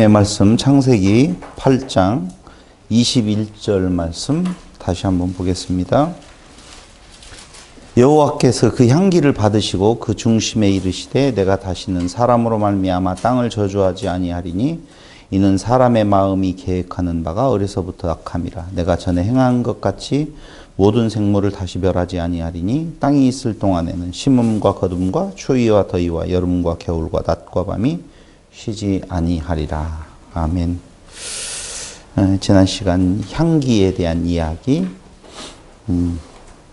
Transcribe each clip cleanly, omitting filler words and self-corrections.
하나님의 말씀 창세기 8장 21절 말씀 다시 한번 보겠습니다. 여호와께서 그 향기를 받으시고 그 중심에 이르시되 내가 다시는 사람으로 말미암아 땅을 저주하지 아니하리니 이는 사람의 마음이 계획하는 바가 어려서부터 악함이라. 내가 전에 행한 것 같이 모든 생물을 다시 멸하지 아니하리니 땅이 있을 동안에는 심음과 거둠과 추위와 더위와 여름과 겨울과 낮과 밤이 쉬지 아니하리라. 아멘. 지난 시간 향기에 대한 이야기,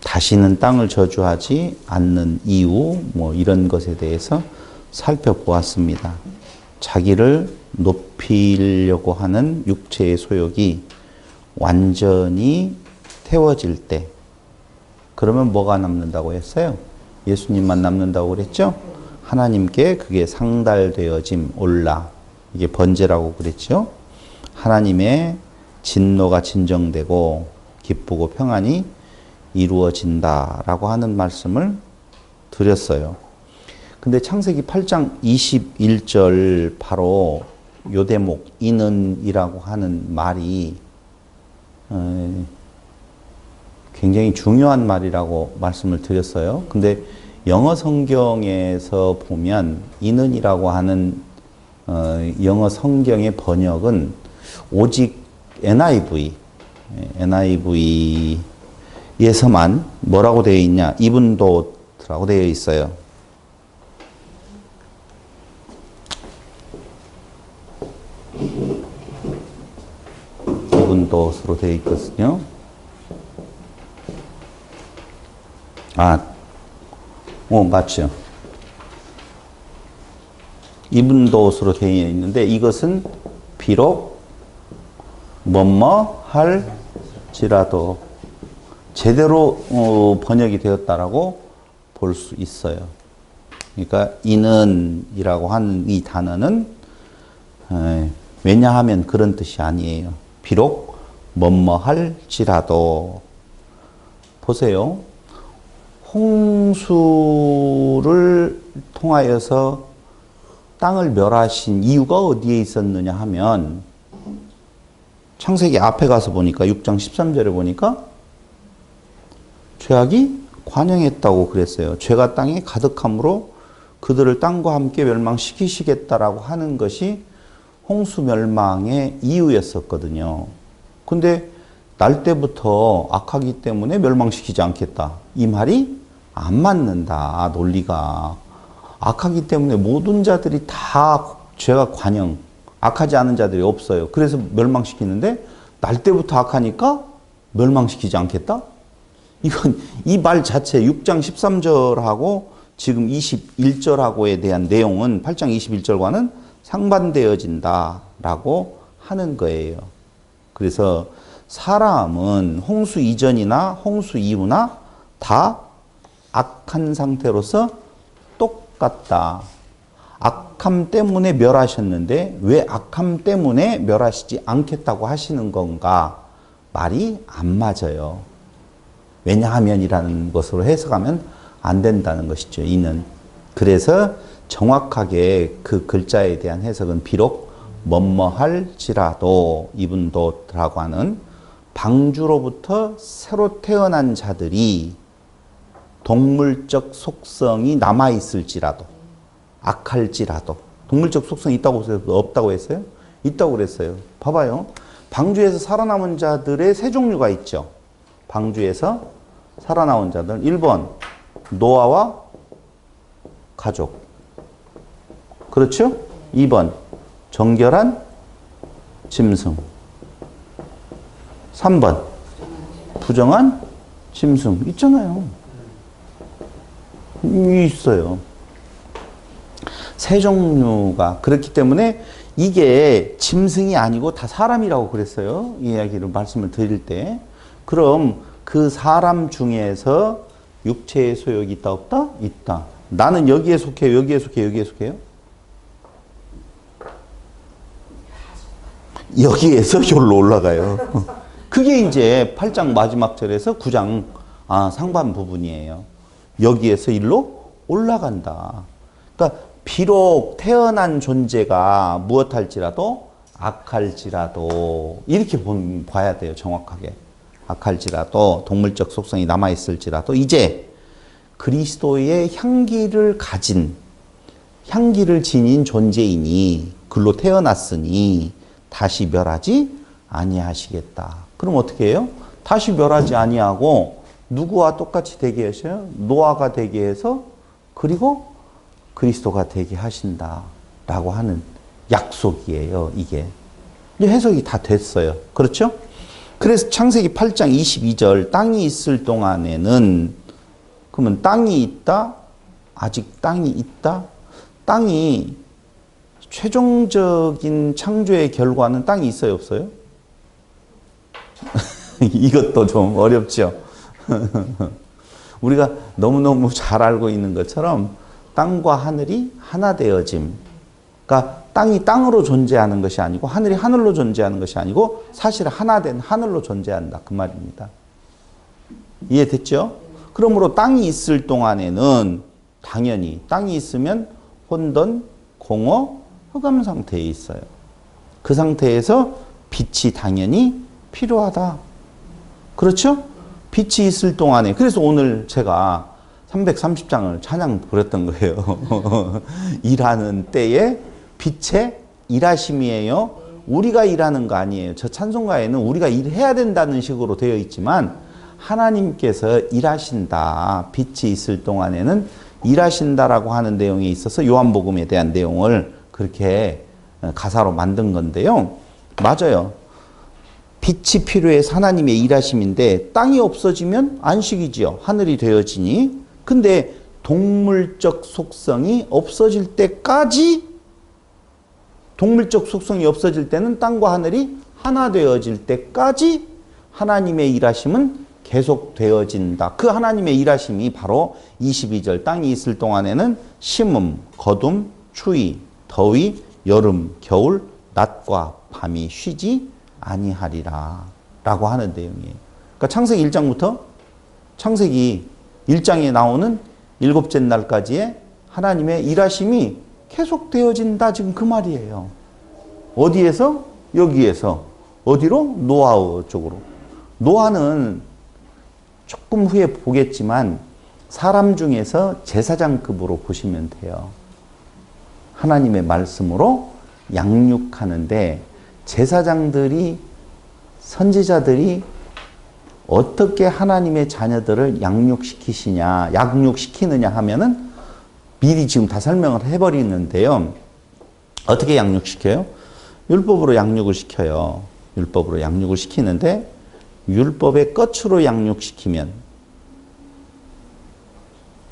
다시는 땅을 저주하지 않는 이유, 이런 것에 대해서 살펴보았습니다. 자기를 높이려고 하는 육체의 소욕이 완전히 태워질 때, 그러면 뭐가 남는다고 했어요? 예수님만 남는다고 그랬죠? 하나님께 그게 상달되어짐, 올라. 이게 번제라고 그랬죠? 하나님의 진노가 진정되고 기쁘고 평안이 이루어진다라고 하는 말씀을 드렸어요. 근데 창세기 8장 21절 바로 요 대목 이는이라고 하는 말이 굉장히 중요한 말이라고 말씀을 드렸어요. 근데 영어 성경에서 보면 이는이라고 하는 영어 성경의 번역은 오직 NIV에서만 뭐라고 되어 있냐? even though라고 되어 있어요. even thought으로 되어 있거든요. 맞죠. even thought으로 되어 있는데 이것은 비록 할지라도 제대로 번역이 되었다라고 볼 수 있어요. 그러니까 이는이라고 하는 이 단어는 왜냐하면 그런 뜻이 아니에요. 비록 할지라도. 보세요. 홍수를 통하여서 땅을 멸하신 이유가 어디에 있었느냐 하면 창세기 앞에 가서 보니까 6장 13절에 보니까 죄악이 관영했다고 그랬어요. 죄가 땅에 가득함으로 그들을 땅과 함께 멸망시키시겠다라고 하는 것이 홍수 멸망의 이유였었거든요. 근데 날 때부터 악하기 때문에 멸망시키지 않겠다. 이 말이 안 맞는다. 논리가. 악하기 때문에 모든 자들이 다 죄가 관영, 악하지 않은 자들이 없어요. 그래서 멸망시키는데 날 때부터 악하니까 멸망시키지 않겠다? 이건 이 말 자체 6장 13절하고 지금 21절하고에 대한 내용은 8장 21절과는 상반되어진다라고 하는 거예요. 그래서 사람은 홍수 이전이나 홍수 이후나 다 악한 상태로서 똑같다. 악함 때문에 멸하셨는데 왜 악함 때문에 멸하시지 않겠다고 하시는 건가? 말이 안 맞아요. 왜냐하면이라는 것으로 해석하면 안 된다는 것이죠. 이는. 그래서 정확하게 그 글자에 대한 해석은 비록 할지라도 even though라고 하는 방주로부터 새로 태어난 자들이 동물적 속성이 남아있을지라도 악할지라도. 동물적 속성이 있다고 했어요? 없다고 했어요? 있다고 그랬어요. 봐봐요. 방주에서 살아남은 자들의 세 종류가 있죠. 방주에서 살아남은 자들. 1번 노아와 가족. 그렇죠? 2번 정결한 짐승. 3번 부정한 짐승. 있잖아요. 있어요. 세 종류가. 그렇기 때문에 이게 짐승이 아니고 다 사람이라고 그랬어요. 이 이야기를 말씀을 드릴 때. 그럼 그 사람 중에서 육체의 소욕이 있다 없다? 있다. 나는 여기에 속해요? 여기에 속해요? 여기에 속해요? 여기에서 여기로 올라가요. 그게 이제 8장 마지막 절에서 9장 상반 부분이에요. 여기에서 일로 올라간다. 그러니까 비록 태어난 존재가 무엇할지라도 악할지라도 이렇게 봐야 돼요. 정확하게. 악할지라도 동물적 속성이 남아있을지라도 이제 그리스도의 향기를 지닌 존재이니 글로 태어났으니 다시 멸하지 아니하시겠다. 그럼 어떻게 해요? 다시 멸하지 아니하고 누구와 똑같이 되게 하셔요? 노아가 되게 해서 그리고 그리스도가 되게 하신다라고 하는 약속이에요. 이게 해석이 다 됐어요. 그렇죠? 그래서 창세기 8장 22절 땅이 있을 동안에는 그러면 땅이 있다? 아직 땅이 있다? 땅이 최종적인 창조의 결과는 땅이 있어요? 없어요? 이것도 좀 어렵죠. 우리가 너무너무 잘 알고 있는 것처럼 땅과 하늘이 하나 되어짐. 그러니까 땅이 땅으로 존재하는 것이 아니고 하늘이 하늘로 존재하는 것이 아니고 사실 하나 된 하늘로 존재한다. 그 말입니다. 이해됐죠? 그러므로 땅이 있을 동안에는 당연히 땅이 있으면 혼돈, 공허, 흑암 상태에 있어요. 그 상태에서 빛이 당연히 필요하다. 그렇죠? 빛이 있을 동안에 그래서 오늘 제가 330장을 찬양 부렸던 거예요. 일하는 때에 빛의 일하심이에요. 우리가 일하는 거 아니에요. 저 찬송가에는 우리가 일해야 된다는 식으로 되어 있지만 하나님께서 일하신다. 빛이 있을 동안에는 일하신다라고 하는 내용에 있어서 요한복음에 대한 내용을 그렇게 가사로 만든 건데요. 맞아요. 빛이 필요해서 하나님의 일하심인데 땅이 없어지면 안식이지요. 하늘이 되어지니. 근데 동물적 속성이 없어질 때까지 동물적 속성이 없어질 때는 땅과 하늘이 하나 되어질 때까지 하나님의 일하심은 계속 되어진다. 그 하나님의 일하심이 바로 22절 땅이 있을 동안에는 심음, 거둠, 추위, 더위, 여름, 겨울, 낮과 밤이 쉬지 아니하리라 라고 하는 내용이에요. 그러니까 창세기 1장부터 창세기 1장에 나오는 일곱째 날까지의 하나님의 일하심이 계속되어진다. 지금 그 말이에요. 어디에서? 여기에서. 어디로? 노아 쪽으로. 노아는 조금 후에 보겠지만 사람 중에서 제사장급으로 보시면 돼요. 하나님의 말씀으로 양육하는데 제사장들이 선지자들이 어떻게 하나님의 자녀들을 양육시키느냐 하면은 미리 지금 다 설명을 해버리는데요. 어떻게 양육시켜요? 율법으로 양육을 시켜요. 율법으로 양육을 시키는데 율법의 끝으로 양육시키면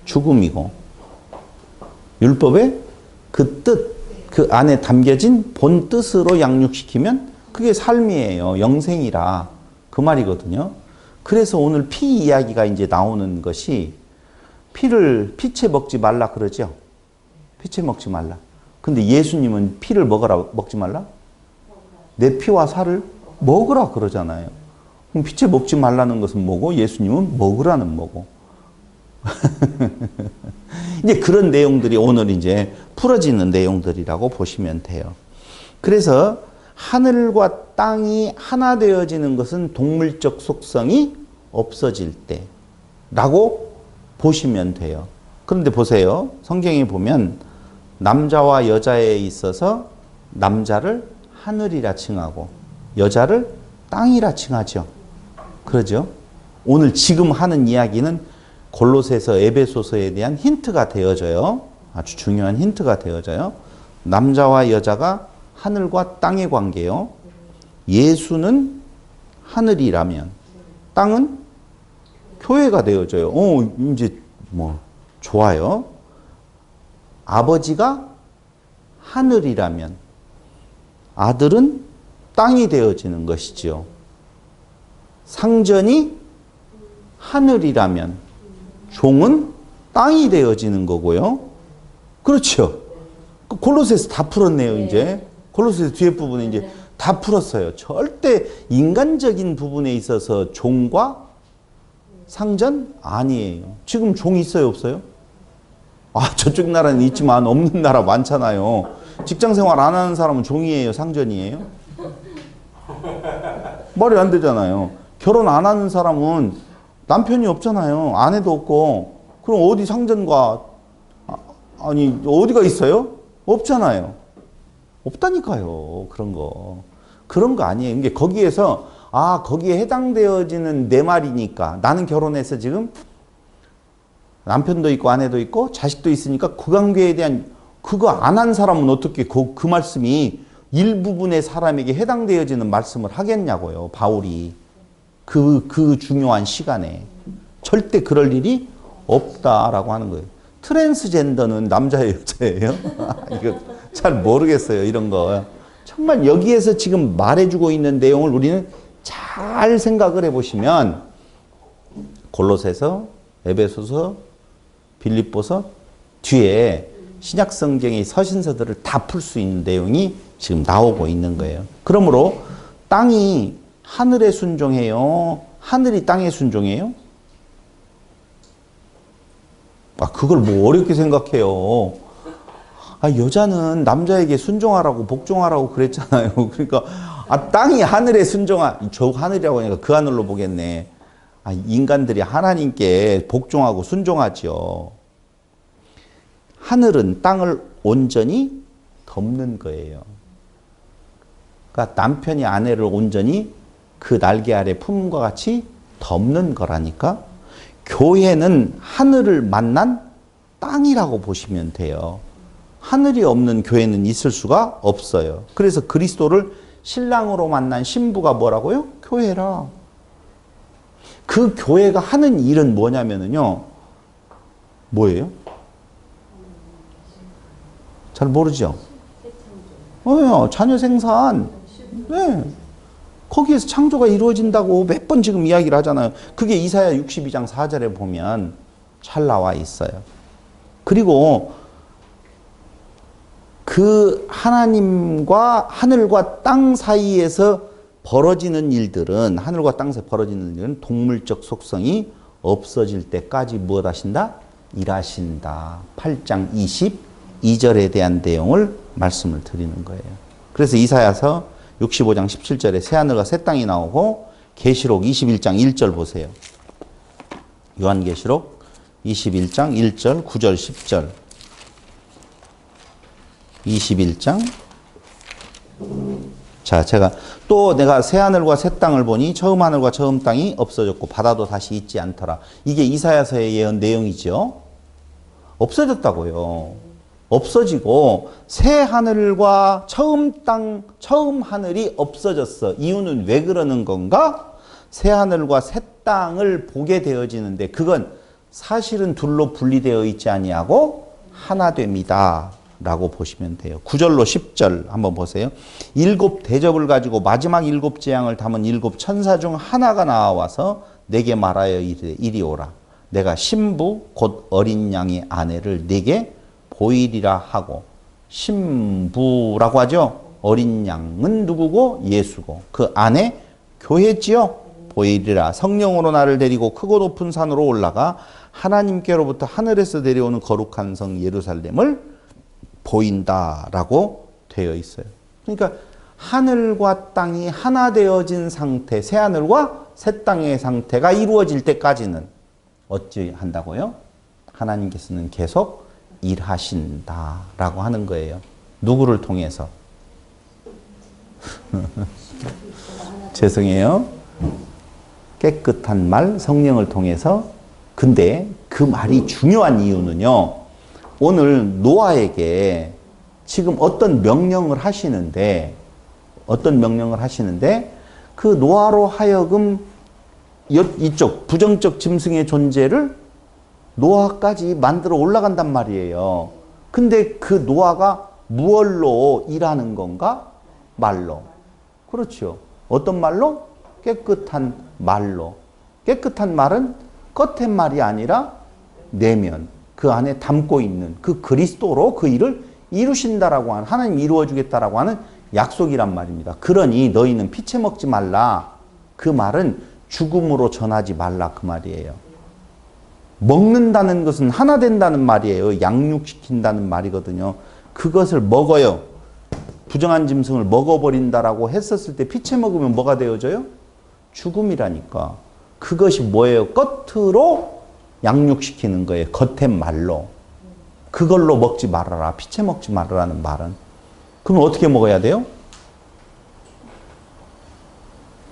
죽음이고 율법의 그 뜻, 그 안에 담겨진 본 뜻으로 양육시키면 그게 삶이에요. 영생이라 그 말이거든요. 그래서 오늘 피 이야기가 이제 나오는 것이 피채 먹지 말라 그러죠. 피채 먹지 말라. 근데 예수님은 피를 먹지 말라? 내 피와 살을 먹으라 그러잖아요. 그럼 피채 먹지 말라는 것은 뭐고? 예수님은 먹으라는 뭐고? 이제 그런 내용들이 오늘 이제 풀어지는 내용들이라고 보시면 돼요. 그래서 하늘과 땅이 하나 되어지는 것은 동물적 속성이 없어질 때라고 보시면 돼요. 그런데 보세요. 성경에 보면 남자와 여자에 있어서 남자를 하늘이라 칭하고 여자를 땅이라 칭하죠. 그러죠? 오늘 지금 하는 이야기는 골로새서 에베소서에 대한 힌트가 되어져요. 아주 중요한 힌트가 되어져요. 남자와 여자가 하늘과 땅의 관계요. 예수는 하늘이라면 땅은 교회가 되어져요. 이제 좋아요. 아버지가 하늘이라면 아들은 땅이 되어지는 것이지요. 상전이 하늘이라면 종은 땅이 되어지는 거고요. 그렇죠. 골로새서 다 풀었네요, 이제. 골로새서 뒤에 부분에 이제 다 풀었어요. 절대 인간적인 부분에 있어서 종과 상전 아니에요. 지금 종 있어요, 없어요? 저쪽 나라는 있지만 없는 나라 많잖아요. 직장 생활 안 하는 사람은 종이에요, 상전이에요? 말이 안 되잖아요. 결혼 안 하는 사람은 남편이 없잖아요. 아내도 없고. 그럼 어디 상전과, 아니, 어디가 있어요? 없잖아요. 없다니까요. 그런 거. 그런 거 아니에요. 이게 거기에서, 거기에 해당되어지는 내 말이니까. 나는 결혼해서 지금 남편도 있고 아내도 있고 자식도 있으니까 그 관계에 대한 그거 안 한 사람은 어떻게 그 말씀이 일부분의 사람에게 해당되어지는 말씀을 하겠냐고요. 바울이. 그 중요한 시간에. 절대 그럴 일이 없다라고 하는 거예요. 트랜스젠더는 남자예요, 여자예요? 이거 잘 모르겠어요, 이런 거. 정말 여기에서 지금 말해주고 있는 내용을 우리는 잘 생각을 해보시면 골로새서, 에베소서, 빌립보서 뒤에 신약 성경의 서신서들을 다 풀 수 있는 내용이 지금 나오고 있는 거예요. 그러므로 땅이 하늘에 순종해요? 하늘이 땅에 순종해요? 그걸 뭐 어렵게 생각해요. 여자는 남자에게 순종하라고 복종하라고 그랬잖아요. 그러니까 땅이 하늘에 저 하늘이라고 하니까 그 하늘로 보겠네. 인간들이 하나님께 복종하고 순종하죠. 하늘은 땅을 온전히 덮는 거예요. 그러니까 남편이 아내를 온전히 그 날개 아래 품과 같이 덮는 거라니까. 교회는 하늘을 만난 땅이라고 보시면 돼요. 하늘이 없는 교회는 있을 수가 없어요. 그래서 그리스도를 신랑으로 만난 신부가 뭐라고요? 교회라. 그 교회가 하는 일은 뭐냐면요. 뭐예요? 잘 모르죠? 자녀 생산. 네. 거기에서 창조가 이루어진다고 몇 번 지금 이야기를 하잖아요. 그게 이사야 62장 4절에 보면 잘 나와 있어요. 그리고 그 하나님과 하늘과 땅 사이에서 벌어지는 일들은, 하늘과 땅 사이에서 벌어지는 일은 동물적 속성이 없어질 때까지 무엇 하신다? 일하신다. 8장 22절에 대한 내용을 말씀을 드리는 거예요. 그래서 이사야서 65장 17절에 새하늘과 새 땅이 나오고, 계시록 21장 1절 보세요. 요한계시록 21장 1절, 9절, 10절. 21장. 자, 내가 새 하늘과 새 땅을 보니 처음 하늘과 처음 땅이 없어졌고 바다도 다시 있지 않더라. 이게 이사야서의 예언 내용이죠. 없어졌다고요. 없어지고 새 하늘과 처음 땅, 처음 하늘이 없어졌어. 이유는 왜 그러는 건가? 새 하늘과 새 땅을 보게 되어지는데 그건 사실은 둘로 분리되어 있지 아니하고 하나 됩니다. 라고 보시면 돼요. 9절로 10절 한번 보세요. 7 대접을 가지고 마지막 7 재앙을 담은 7 천사 중 하나가 나와서 내게 말하여 이르되 이리 오라. 내가 신부 곧 어린 양의 아내를 내게 보이리라 하고. 신부라고 하죠. 어린 양은 누구고? 예수고. 그 아내 교회지요. 보이리라. 성령으로 나를 데리고 크고 높은 산으로 올라가 하나님께로부터 하늘에서 내려오는 거룩한 성 예루살렘을 보인다라고 되어 있어요. 그러니까 하늘과 땅이 하나 되어진 상태, 새 하늘과 새 땅의 상태가 이루어질 때까지는 어찌 한다고요? 하나님께서는 계속 일하신다라고 하는 거예요. 누구를 통해서? 죄송해요. 깨끗한 말, 성령을 통해서. 근데 그 말이 중요한 이유는요. 오늘 노아에게 지금 어떤 명령을 하시는데 그 노아로 하여금 이쪽 부정적 짐승의 존재를 노아까지 만들어 올라간단 말이에요. 근데 그 노아가 무얼로 일하는 건가? 말로. 그렇죠. 어떤 말로? 깨끗한 말로. 깨끗한 말은 겉의 말이 아니라 내면. 그 안에 담고 있는 그 그리스도로 그 일을 이루신다라고 하는, 하나님 이루어주겠다라고 하는 약속이란 말입니다. 그러니 너희는 피채 먹지 말라. 그 말은 죽음으로 전하지 말라 그 말이에요. 먹는다는 것은 하나 된다는 말이에요. 양육시킨다는 말이거든요. 그것을 먹어요. 부정한 짐승을 먹어버린다라고 했었을 때 피채 먹으면 뭐가 되어져요? 죽음이라니까. 그것이 뭐예요? 겉으로 양육시키는 거예요. 겉의 말로. 그걸로 먹지 말아라. 피채 먹지 말아라는 말은. 그럼 어떻게 먹어야 돼요?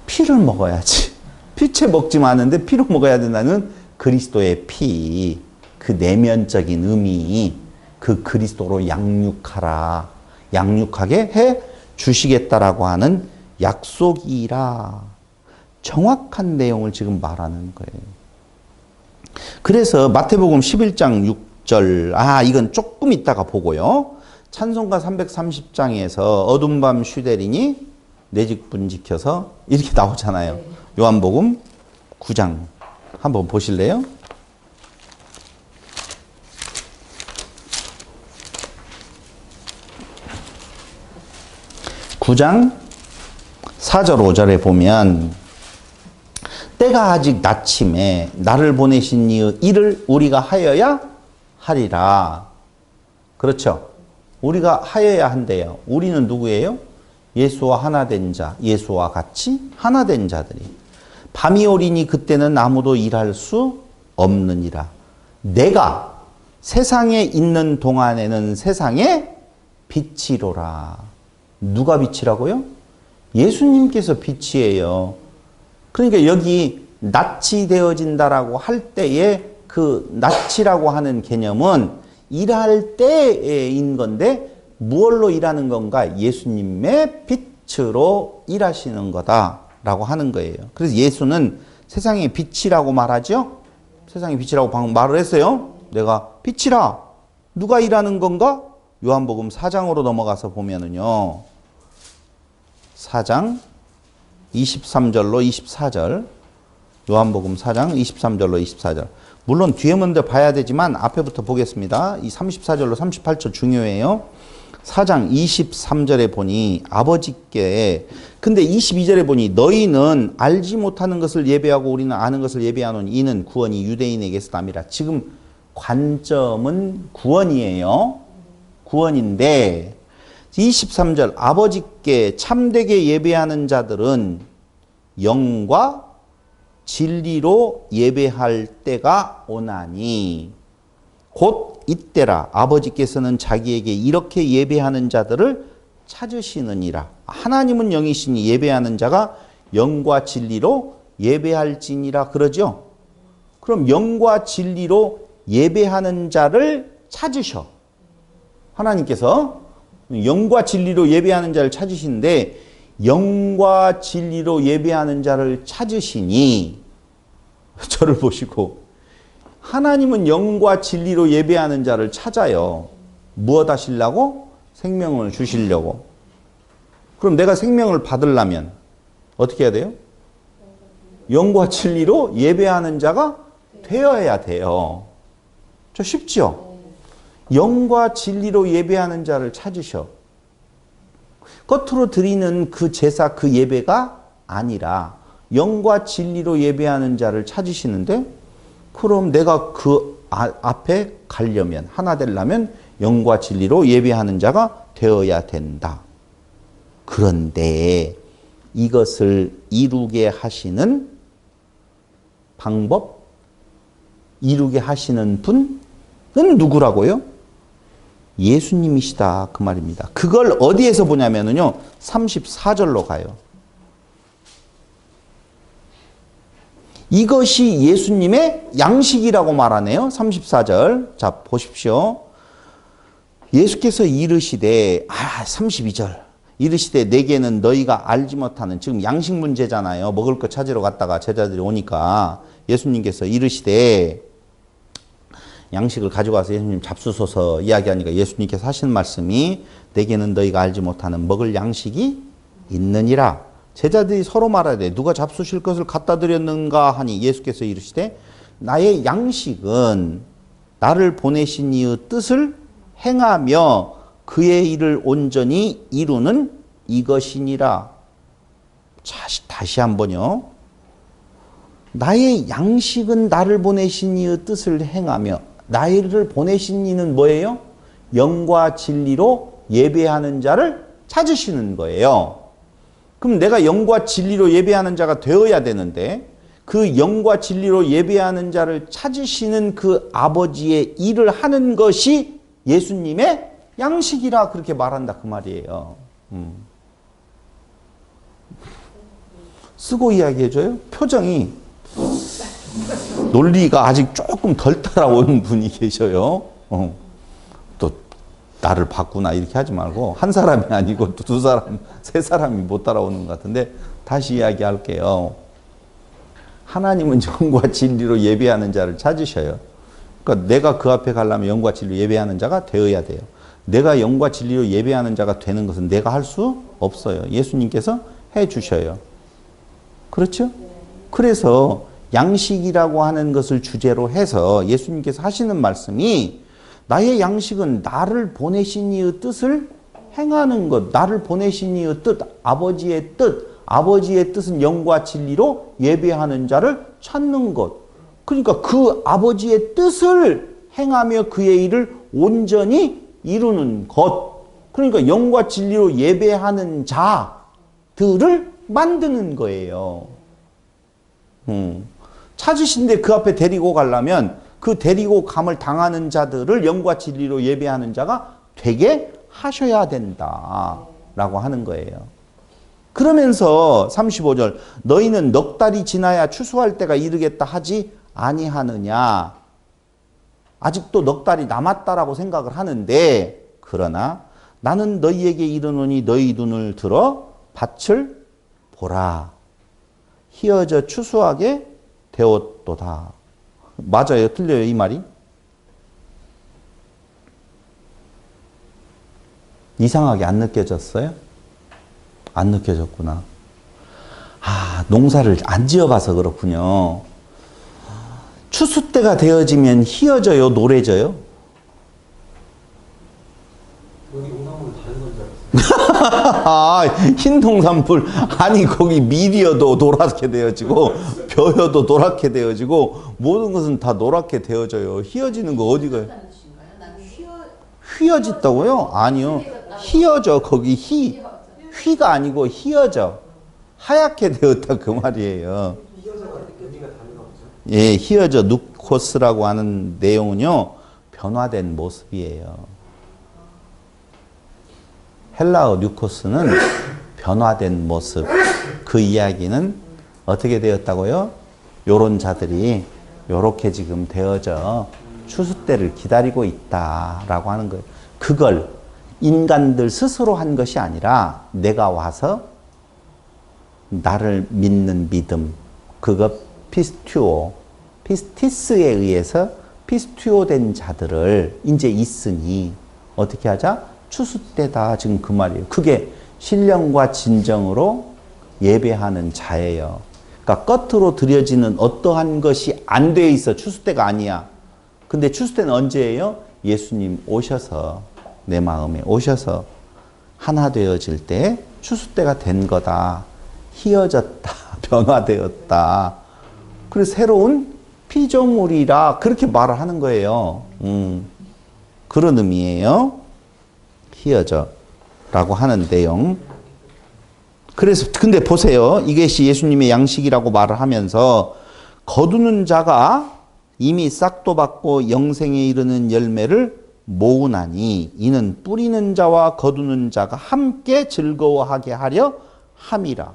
피를 먹어야지. 피채 먹지 마는데 피로 먹어야 된다는 그리스도의 피. 그 내면적인 의미. 그 그리스도로 양육하라. 양육하게 해 주시겠다라고 하는 약속이라. 정확한 내용을 지금 말하는 거예요. 그래서 마태복음 11장 6절, 이건 조금 이따가 보고요. 찬송가 330장에서 어둠 밤 슈데리니 내 직분 지켜서 이렇게 나오잖아요. 요한복음 9장 한번 보실래요? 9장 4절 5절에 보면 때가 아직 낮침에 나를 보내신 이의 일을 우리가 하여야 하리라. 그렇죠? 우리가 하여야 한대요. 우리는 누구예요? 예수와 하나 된 자, 예수와 같이 하나 된 자들이. 밤이 오리니 그때는 아무도 일할 수 없느니라. 내가 세상에 있는 동안에는 세상의 빛이로라. 누가 빛이라고요? 예수님께서 빛이에요. 그러니까 여기 낯이 되어진다라고 할 때에 그 낯이라고 하는 개념은 일할 때인 건데 무엇로 일하는 건가? 예수님의 빛으로 일하시는 거다라고 하는 거예요. 그래서 예수는 세상의 빛이라고 말하죠? 세상의 빛이라고 방금 말을 했어요. 내가 빛이라. 누가 일하는 건가? 요한복음 4장으로 넘어가서 보면은요. 4장 23절로 24절. 요한복음 4장 23절로 24절. 물론 뒤에 먼저 봐야 되지만 앞에부터 보겠습니다. 이 34절로 38절 중요해요. 4장 23절에 보니 아버지께, 근데 22절에 보니 너희는 알지 못하는 것을 예배하고 우리는 아는 것을 예배하노니 이는 구원이 유대인에게서 남이라. 지금 관점은 구원이에요. 구원인데 23절 아버지께 참되게 예배하는 자들은 영과 진리로 예배할 때가 오나니 곧 이때라. 아버지께서는 자기에게 이렇게 예배하는 자들을 찾으시느니라. 하나님은 영이시니 예배하는 자가 영과 진리로 예배할지니라 그러죠. 그럼 영과 진리로 예배하는 자를 찾으셔. 하나님께서 영과 진리로 예배하는 자를 찾으시는데 영과 진리로 예배하는 자를 찾으시니 저를 보시고 하나님은 영과 진리로 예배하는 자를 찾아요. 무엇 하시려고? 생명을 주시려고. 그럼 내가 생명을 받으려면 어떻게 해야 돼요? 영과 진리로 예배하는 자가 되어야 돼요. 저 쉽죠? 영과 진리로 예배하는 자를 찾으셔. 겉으로 드리는 그 제사, 그 예배가 아니라 영과 진리로 예배하는 자를 찾으시는데 그럼 내가 그 앞에 가려면, 하나 되려면 영과 진리로 예배하는 자가 되어야 된다. 그런데 이것을 이루게 하시는 방법, 이루게 하시는 분은 누구라고요? 예수님이시다 그 말입니다. 그걸 어디에서 보냐면요 34절로 가요. 이것이 예수님의 양식이라고 말하네요. 34절. 자 보십시오. 예수께서 이르시되 32절. 이르시되 내게는 너희가 알지 못하는, 지금 양식 문제잖아요. 먹을 거 찾으러 갔다가 제자들이 오니까 예수님께서 이르시되, 양식을 가지고 와서 예수님 잡수소서 이야기하니까 예수님께서 하시는 말씀이 내게는 너희가 알지 못하는 먹을 양식이 있느니라. 제자들이 서로 말해야 돼. 누가 잡수실 것을 갖다 드렸는가 하니 예수께서 이르시되 나의 양식은 나를 보내신 이의 뜻을 행하며 그의 일을 온전히 이루는 이것이니라. 자, 다시 한번요. 나의 양식은 나를 보내신 이의 뜻을 행하며, 나를 보내신 이는 뭐예요? 영과 진리로 예배하는 자를 찾으시는 거예요. 그럼 내가 영과 진리로 예배하는 자가 되어야 되는데 그 영과 진리로 예배하는 자를 찾으시는 그 아버지의 일을 하는 것이 예수님의 양식이라 그렇게 말한다 그 말이에요. 쓰고 이야기해줘요? 표정이 논리가 아직 조금 덜 따라오는 분이 계셔요. 또 나를 봤구나 이렇게 하지 말고 한 사람이 아니고 또 두 사람, 세 사람이 못 따라오는 것 같은데 다시 이야기할게요. 하나님은 영과 진리로 예배하는 자를 찾으셔요. 그러니까 내가 그 앞에 가려면 영과 진리로 예배하는 자가 되어야 돼요. 내가 영과 진리로 예배하는 자가 되는 것은 내가 할 수 없어요. 예수님께서 해 주셔요. 그렇죠? 그래서 양식이라고 하는 것을 주제로 해서 예수님께서 하시는 말씀이 나의 양식은 나를 보내신 이의 뜻을 행하는 것, 나를 보내신 이의 뜻, 아버지의 뜻, 아버지의 뜻은 영과 진리로 예배하는 자를 찾는 것. 그러니까 그 아버지의 뜻을 행하며 그의 일을 온전히 이루는 것. 그러니까 영과 진리로 예배하는 자들을 만드는 거예요. 찾으신데 그 앞에 데리고 가려면 그 데리고 감을 당하는 자들을 영과 진리로 예배하는 자가 되게 하셔야 된다라고 하는 거예요. 그러면서 35절 너희는 넉 달이 지나야 추수할 때가 이르겠다 하지 아니하느냐. 아직도 넉 달이 남았다라고 생각을 하는데 그러나 나는 너희에게 이르노니 너희 눈을 들어 밭을 보라. 희어져 추수하게 되었도다. 맞아요? 틀려요? 이 말이? 이상하게 안 느껴졌어요? 안 느껴졌구나. 아, 농사를 안 지어봐서 그렇군요. 추수 때가 되어지면 희어져요? 노래져요? 여기 농산물은 다른 건 줄 알았어요. 아, 흰 농산물. 아니, 거기 밀이어도 노랗게 되어지고, 벼여도 노랗게 되어지고, 모든 것은 다 노랗게 되어져요. 희어지는 거 어디가? 휘어졌다고요? 아니요. 희어져, 거기 휘가 아니고 희어져. 하얗게 되었다, 그 말이에요. 희어져가 의미가 다른가 보죠? 예, 희어져, 누코스라고 하는 내용은요, 변화된 모습이에요. 헬라어 뉴코스는 변화된 모습. 그 이야기는 어떻게 되었다고요? 요런 자들이 요렇게 지금 되어져 추수 때를 기다리고 있다라고 하는 거예요. 그걸 인간들 스스로 한 것이 아니라 내가 와서 나를 믿는 믿음, 그거 피스티스에 의해서 피스튜오 된 자들을 이제 있으니 어떻게 하자? 추수 때다 지금 그 말이에요. 그게 신령과 진정으로 예배하는 자예요. 그러니까 겉으로 드려지는 어떠한 것이 안 돼 있어. 추수 때가 아니야. 근데 추수 때는 언제예요? 예수님 오셔서 내 마음에 오셔서 하나 되어질 때 추수 때가 된 거다. 희어졌다. 변화되었다. 그래서 새로운 피조물이라 그렇게 말을 하는 거예요. 그런 의미예요. 희어져 라고 하는 내용. 그래서 근데 보세요. 이것이 예수님의 양식이라고 말을 하면서 거두는 자가 이미 싹도 받고 영생에 이르는 열매를 모으나니 이는 뿌리는 자와 거두는 자가 함께 즐거워하게 하려 함이라.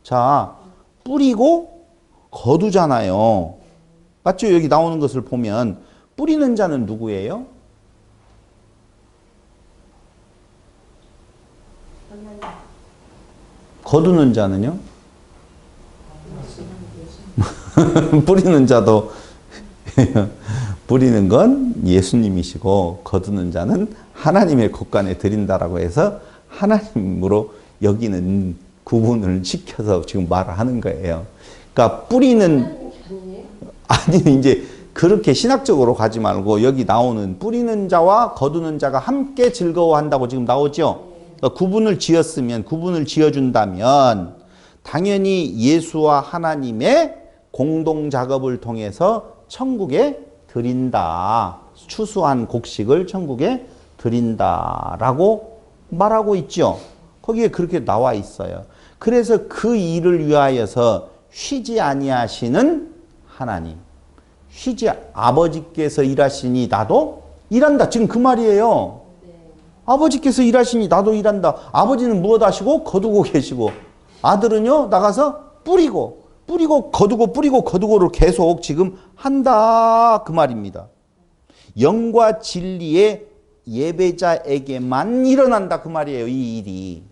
자, 뿌리고 거두잖아요. 맞죠? 여기 나오는 것을 보면 뿌리는 자는 누구예요? 거두는 자는요? 뿌리는 자도 뿌리는 건 예수님이시고 거두는 자는 하나님의 곳간에 드린다라고 해서 하나님으로 여기는 구분을 시켜서 지금 말을 하는 거예요. 그러니까 뿌리는 아니 이제 그렇게 신학적으로 가지 말고 여기 나오는 뿌리는 자와 거두는 자가 함께 즐거워한다고 지금 나오죠. 그러니까 구분을 지었으면 구분을 지어준다면 당연히 예수와 하나님의 공동 작업을 통해서 천국에 드린다. 추수한 곡식을 천국에 드린다라고 말하고 있죠. 거기에 그렇게 나와 있어요. 그래서 그 일을 위하여서 쉬지 아니하시는 하나님. 아버지께서 일하시니 나도 일한다. 지금 그 말이에요. 아버지께서 일하시니 나도 일한다. 아버지는 무엇 하시고 거두고 계시고, 아들은요 나가서 뿌리고 거두고를 계속 지금 한다 그 말입니다. 영과 진리의 예배자에게만 일어난다 그 말이에요. 이 일이.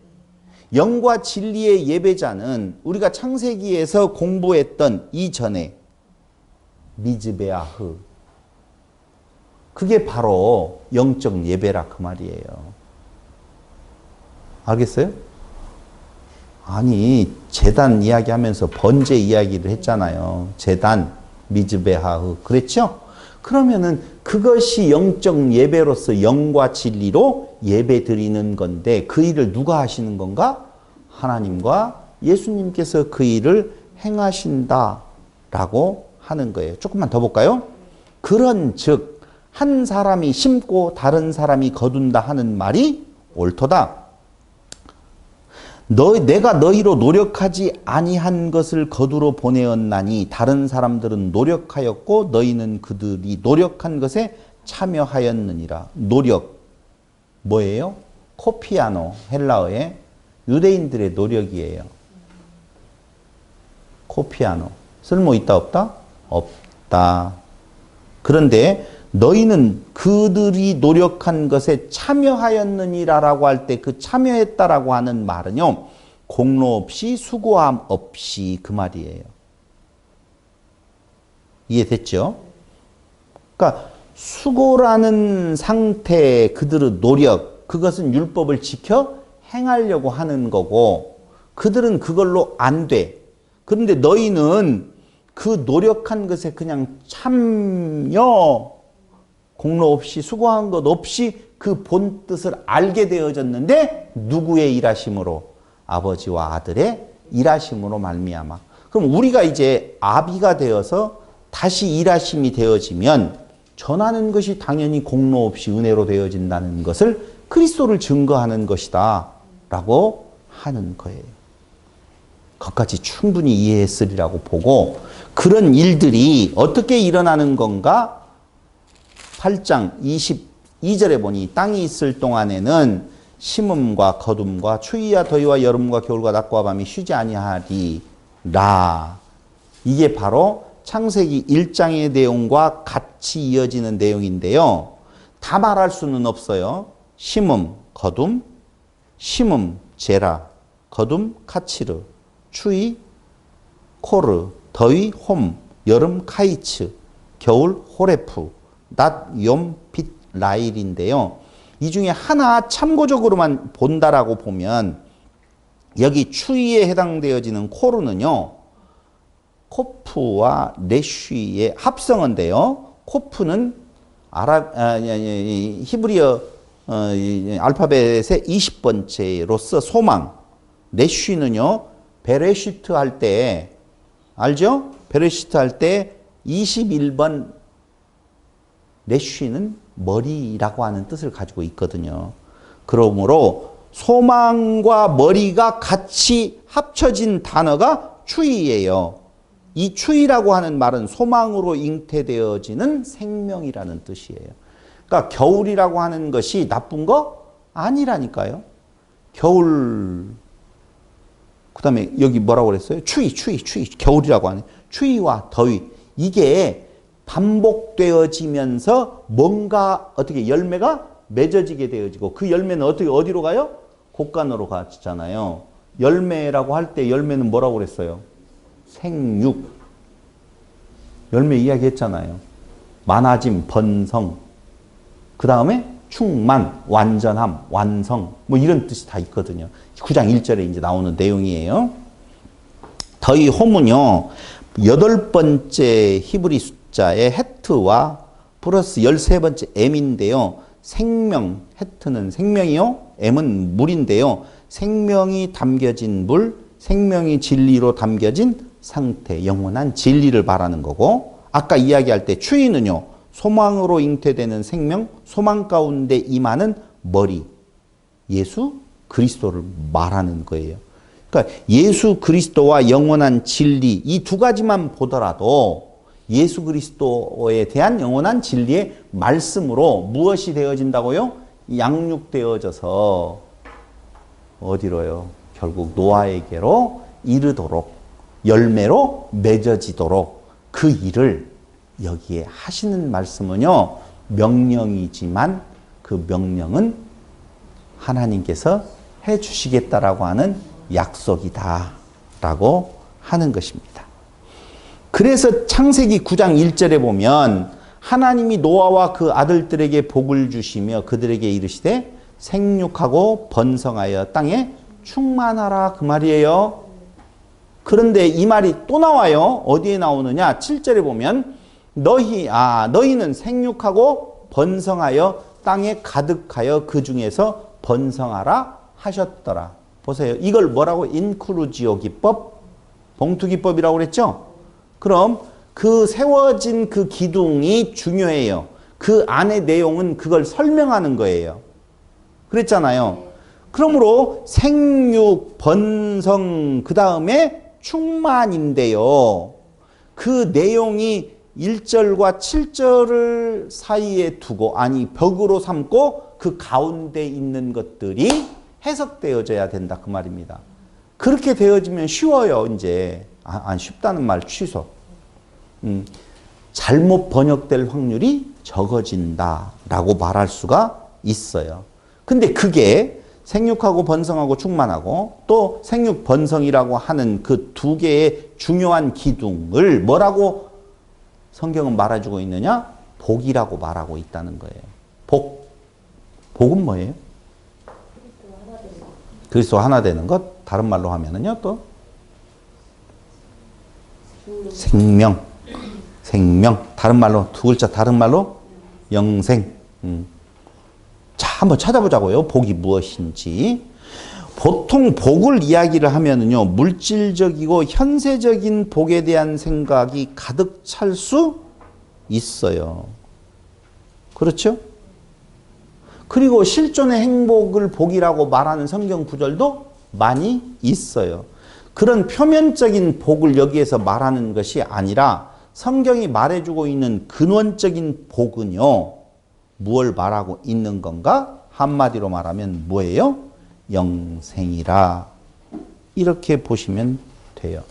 영과 진리의 예배자는 우리가 창세기에서 공부했던 이전에 미즈베아흐, 그게 바로 영적 예배라 그 말이에요. 알겠어요? 아니, 제단 이야기하면서 번제 이야기를 했잖아요. 제단, 미즈베하흐. 그랬죠? 그러면은 그것이 영적 예배로서 영과 진리로 예배 드리는 건데, 그 일을 누가 하시는 건가? 하나님과 예수님께서 그 일을 행하신다라고 하는 거예요. 조금만 더 볼까요? 그런 즉 한 사람이 심고 다른 사람이 거둔다 하는 말이 옳도다. 내가 너희로 노력하지 아니한 것을 거두러 보내었나니 다른 사람들은 노력하였고 너희는 그들이 노력한 것에 참여하였느니라. 노력 뭐예요? 코피아노, 헬라어의 유대인들의 노력이에요. 코피아노. 쓸모 있다 없다? 없다. 그런데 너희는 그들이 노력한 것에 참여하였느니라라고 할 때 그 참여했다라고 하는 말은요, 공로 없이 수고함 없이 그 말이에요. 이해됐죠? 그러니까 수고라는 상태의 그들의 노력, 그것은 율법을 지켜 행하려고 하는 거고, 그들은 그걸로 안 돼. 그런데 너희는 그 노력한 것에 그냥 참여, 공로 없이 수고한 것 없이 그 본 뜻을 알게 되어졌는데 누구의 일하심으로? 아버지와 아들의 일하심으로 말미암아. 그럼 우리가 이제 아비가 되어서 다시 일하심이 되어지면 전하는 것이 당연히 공로 없이 은혜로 되어진다는 것을 그리스도를 증거하는 것이다 라고 하는 거예요. 그것까지 충분히 이해했으리라고 보고, 그런 일들이 어떻게 일어나는 건가? 8장 22절에 보니 땅이 있을 동안에는 심음과 거둠과 추위와 더위와 여름과 겨울과 낮과 밤이 쉬지 아니하리라. 이게 바로 창세기 1장의 내용과 같이 이어지는 내용인데요. 다 말할 수는 없어요. 심음, 거둠, 심음, 제라, 거둠, 카치르, 추위, 코르, 더위, 홈, 여름, 카이츠, 겨울, 호레프, 낮, 욤, 빛, 라일인데요. 이 중에 하나 참고적으로만 본다라고 보면 여기 추위에 해당되어지는 코르는요, 코프와 레쉬의 합성어인데요. 코프는 히브리어 알파벳의 20번째로서 소망, 레쉬는요 베레시트 할 때, 알죠? 베레시트 할 때 21번 레쉬는 머리라고 하는 뜻을 가지고 있거든요. 그러므로 소망과 머리가 같이 합쳐진 단어가 추위예요. 이 추위라고 하는 말은 소망으로 잉태되어지는 생명이라는 뜻이에요. 그러니까 겨울이라고 하는 것이 나쁜 거 아니라니까요. 겨울, 그 다음에 여기 뭐라고 그랬어요? 추위. 겨울이라고 하는 추위와 더위. 이게 반복되어지면서 뭔가 어떻게 열매가 맺어지게 되어지고, 그 열매는 어떻게 어디로 가요? 곡간으로 가잖아요. 열매라고 할 때 열매는 뭐라고 그랬어요? 생육. 열매 이야기했잖아요. 많아짐, 번성. 그 다음에 충만, 완전함, 완성. 뭐 이런 뜻이 다 있거든요. 9장 1절에 이제 나오는 내용이에요. 더위 홈은요, 8번째 히브리 숫자의 헤트와 플러스 13번째 M인데요. 생명, 헤트는 생명이요. M은 물인데요. 생명이 담겨진 물, 생명이 진리로 담겨진 상태, 영원한 진리를 말하는 거고, 아까 이야기할 때 추위는요, 소망으로 잉태되는 생명, 소망 가운데 임하는 머리, 예수 그리스도를 말하는 거예요. 그러니까 예수 그리스도와 영원한 진리 이 두 가지만 보더라도 예수 그리스도에 대한 영원한 진리의 말씀으로 무엇이 되어진다고요? 양육되어져서 어디로요? 결국 노아에게로 이르도록 열매로 맺어지도록 그 일을 여기에 하시는 말씀은요. 명령이지만 그 명령은 하나님께서 해 주시겠다라고 하는 약속이다라고 하는 것입니다. 그래서 창세기 9장 1절에 보면 하나님이 노아와 그 아들들에게 복을 주시며 그들에게 이르시되 생육하고 번성하여 땅에 충만하라 그 말이에요. 그런데 이 말이 또 나와요. 어디에 나오느냐? 7절에 보면 너희는 생육하고 번성하여 땅에 가득하여 그 중에서 번성하라 하셨더라. 보세요. 이걸 뭐라고? 인클루지오 기법, 봉투 기법이라고 그랬죠? 그럼 그 세워진 그 기둥이 중요해요. 그 안의 내용은 그걸 설명하는 거예요. 그랬잖아요. 그러므로 생육, 번성, 그 다음에 충만인데요. 그 내용이 1절과 7절을 사이에 두고, 아니, 벽으로 삼고 그 가운데 있는 것들이 해석되어져야 된다. 그 말입니다. 그렇게 되어지면 쉬워요, 이제. 쉽다는 말 취소. 잘못 번역될 확률이 적어진다라고 말할 수가 있어요. 근데 그게 생육하고 번성하고 충만하고 또 생육 번성이라고 하는 그 두 개의 중요한 기둥을 뭐라고 성경은 말해주고 있느냐? 복이라고 말하고 있다는 거예요. 복은 뭐예요? 그리스도 하나 되는 것. 다른 말로 하면은요, 또 생명. 다른 말로 두 글자 다른 말로 영생. 자, 한번 찾아보자고요. 복이 무엇인지. 보통 복을 이야기를 하면은요, 물질적이고 현세적인 복에 대한 생각이 가득 찰 수 있어요. 그렇죠? 그리고 실존의 행복을 복이라고 말하는 성경 구절도 많이 있어요. 그런 표면적인 복을 여기에서 말하는 것이 아니라 성경이 말해주고 있는 근원적인 복은요, 무엇을 말하고 있는 건가? 한마디로 말하면 뭐예요? 영생이라. 이렇게 보시면 돼요.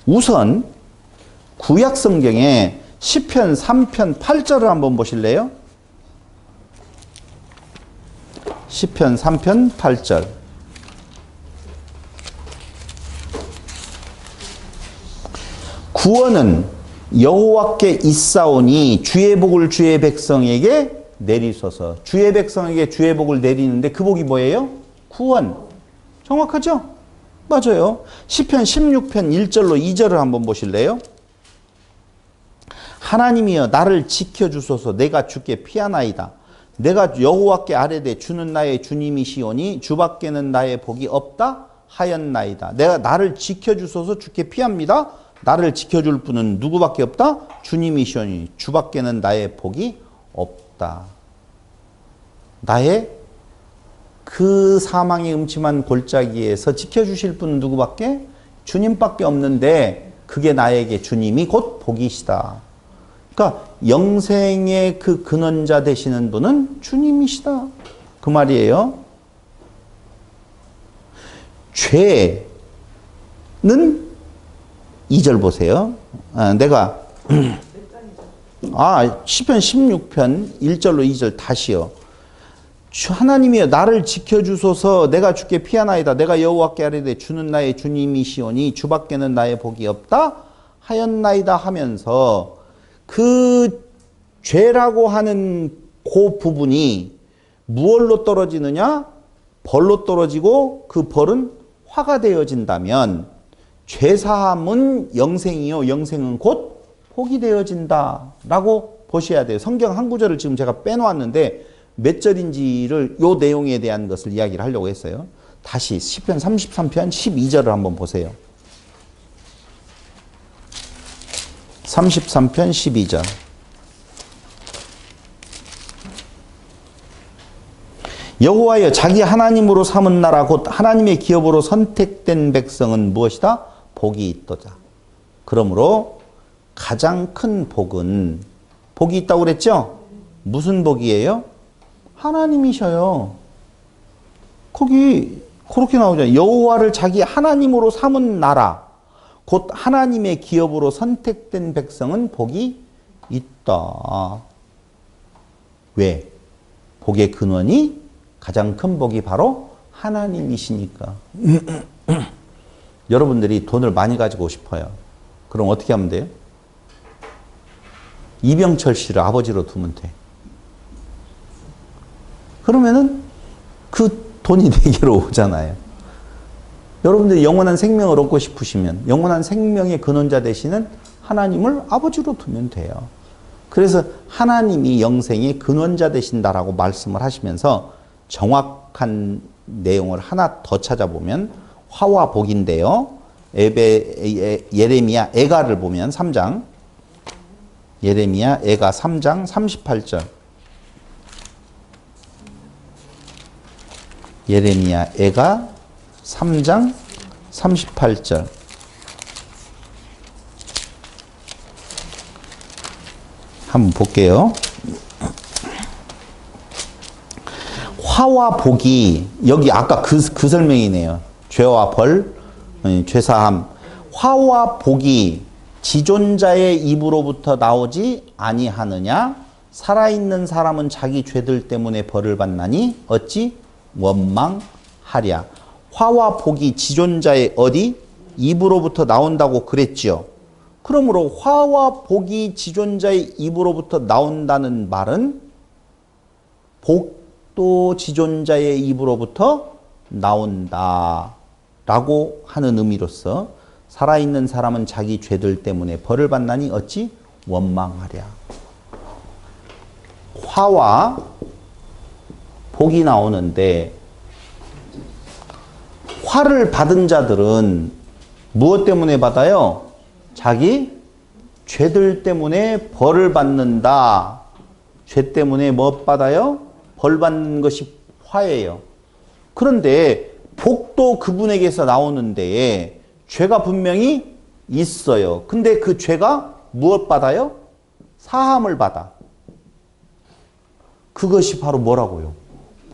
우선 구약 성경에 시편 3편 8절을 한번 보실래요? 시편 3편 8절. 구원은 여호와께 있사오니 주의 복을 주의 백성에게 내리소서. 주의 백성에게 주의 복을 내리는데 그 복이 뭐예요? 구원. 정확하죠? 맞아요. 시편 16편 1절로 2절을 한번 보실래요? 하나님이여 나를 지켜주소서. 내가 주께 피하나이다. 내가 여호와께 아뢰되 주는 나의 주님이시오니 주밖에는 나의 복이 없다 하였나이다. 내가 나를 지켜주소서. 주께 피합니다. 나를 지켜줄 분은 누구밖에 없다? 주님이시오니 주밖에는 나의 복이 없다. 나의 그 사망의 음침한 골짜기에서 지켜주실 분은 누구밖에? 주님밖에 없는데 그게 나에게 주님이 곧 복이시다. 그러니까 영생의 그 근원자 되시는 분은 주님이시다. 그 말이에요. 죄는 2절 보세요. 시편 16편 1절로 2절 다시요. 하나님이여 나를 지켜주소서. 내가 주께 피하나이다. 내가 여호와께 아뢰되 주는 나의 주님이시오니 주밖에는 나의 복이 없다 하였나이다 하면서 그 죄라고 하는 그 부분이 무엇로 떨어지느냐? 벌로 떨어지고 그 벌은 화가 되어진다면 죄사함은 영생이요 영생은 곧 복이 되어진다 라고 보셔야 돼요. 성경 한 구절을 지금 제가 빼놓았는데 몇 절인지를 요 내용에 대한 것을 이야기를 하려고 했어요. 다시 시편 33편 12절을 한번 보세요. 33편 12절. 여호와여 자기 하나님으로 삼은 나라 곧 하나님의 기업으로 선택된 백성은 무엇이다? 복이 있도다. 그러므로 가장 큰 복은 복이 있다고 그랬죠? 무슨 복이에요? 하나님이셔요. 거기 그렇게 나오잖아요. 여호와를 자기 하나님으로 삼은 나라 곧 하나님의 기업으로 선택된 백성은 복이 있다. 왜? 복의 근원이 가장 큰 복이 바로 하나님이시니까. 여러분들이 돈을 많이 가지고 싶어요. 그럼 어떻게 하면 돼요? 이병철 씨를 아버지로 두면 돼. 그러면은 그 돈이 내게로 오잖아요. 여러분들이 영원한 생명을 얻고 싶으시면 영원한 생명의 근원자 되시는 하나님을 아버지로 두면 돼요. 그래서 하나님이 영생의 근원자 되신다라고 말씀을 하시면서 정확한 내용을 하나 더 찾아보면 화와 복인데요. 예레미야 애가를 보면 3장 예레미야 애가 3장 38절 예레미야 애가 3장 38절 한번 볼게요. 화와 복이 여기 아까 그 설명이네요. 죄와 벌, 죄사함. 화와 복이 지존자의 입으로부터 나오지 아니하느냐? 살아있는 사람은 자기 죄들 때문에 벌을 받나니 어찌 원망하랴. 화와 복이 지존자의 어디? 입으로부터 나온다고 그랬죠. 그러므로 화와 복이 지존자의 입으로부터 나온다는 말은 복도 지존자의 입으로부터 나온다 라고 하는 의미로서 살아있는 사람은 자기 죄들 때문에 벌을 받나니 어찌 원망하랴. 화와 복이 나오는데 화를 받은 자들은 무엇 때문에 받아요? 자기 죄들 때문에 벌을 받는다. 죄 때문에 뭐 받아요? 벌 받는 것이 화예요. 그런데 복도 그분에게서 나오는데 죄가 분명히 있어요. 근데 그 죄가 무엇 받아요? 사함을 받아. 그것이 바로 뭐라고요?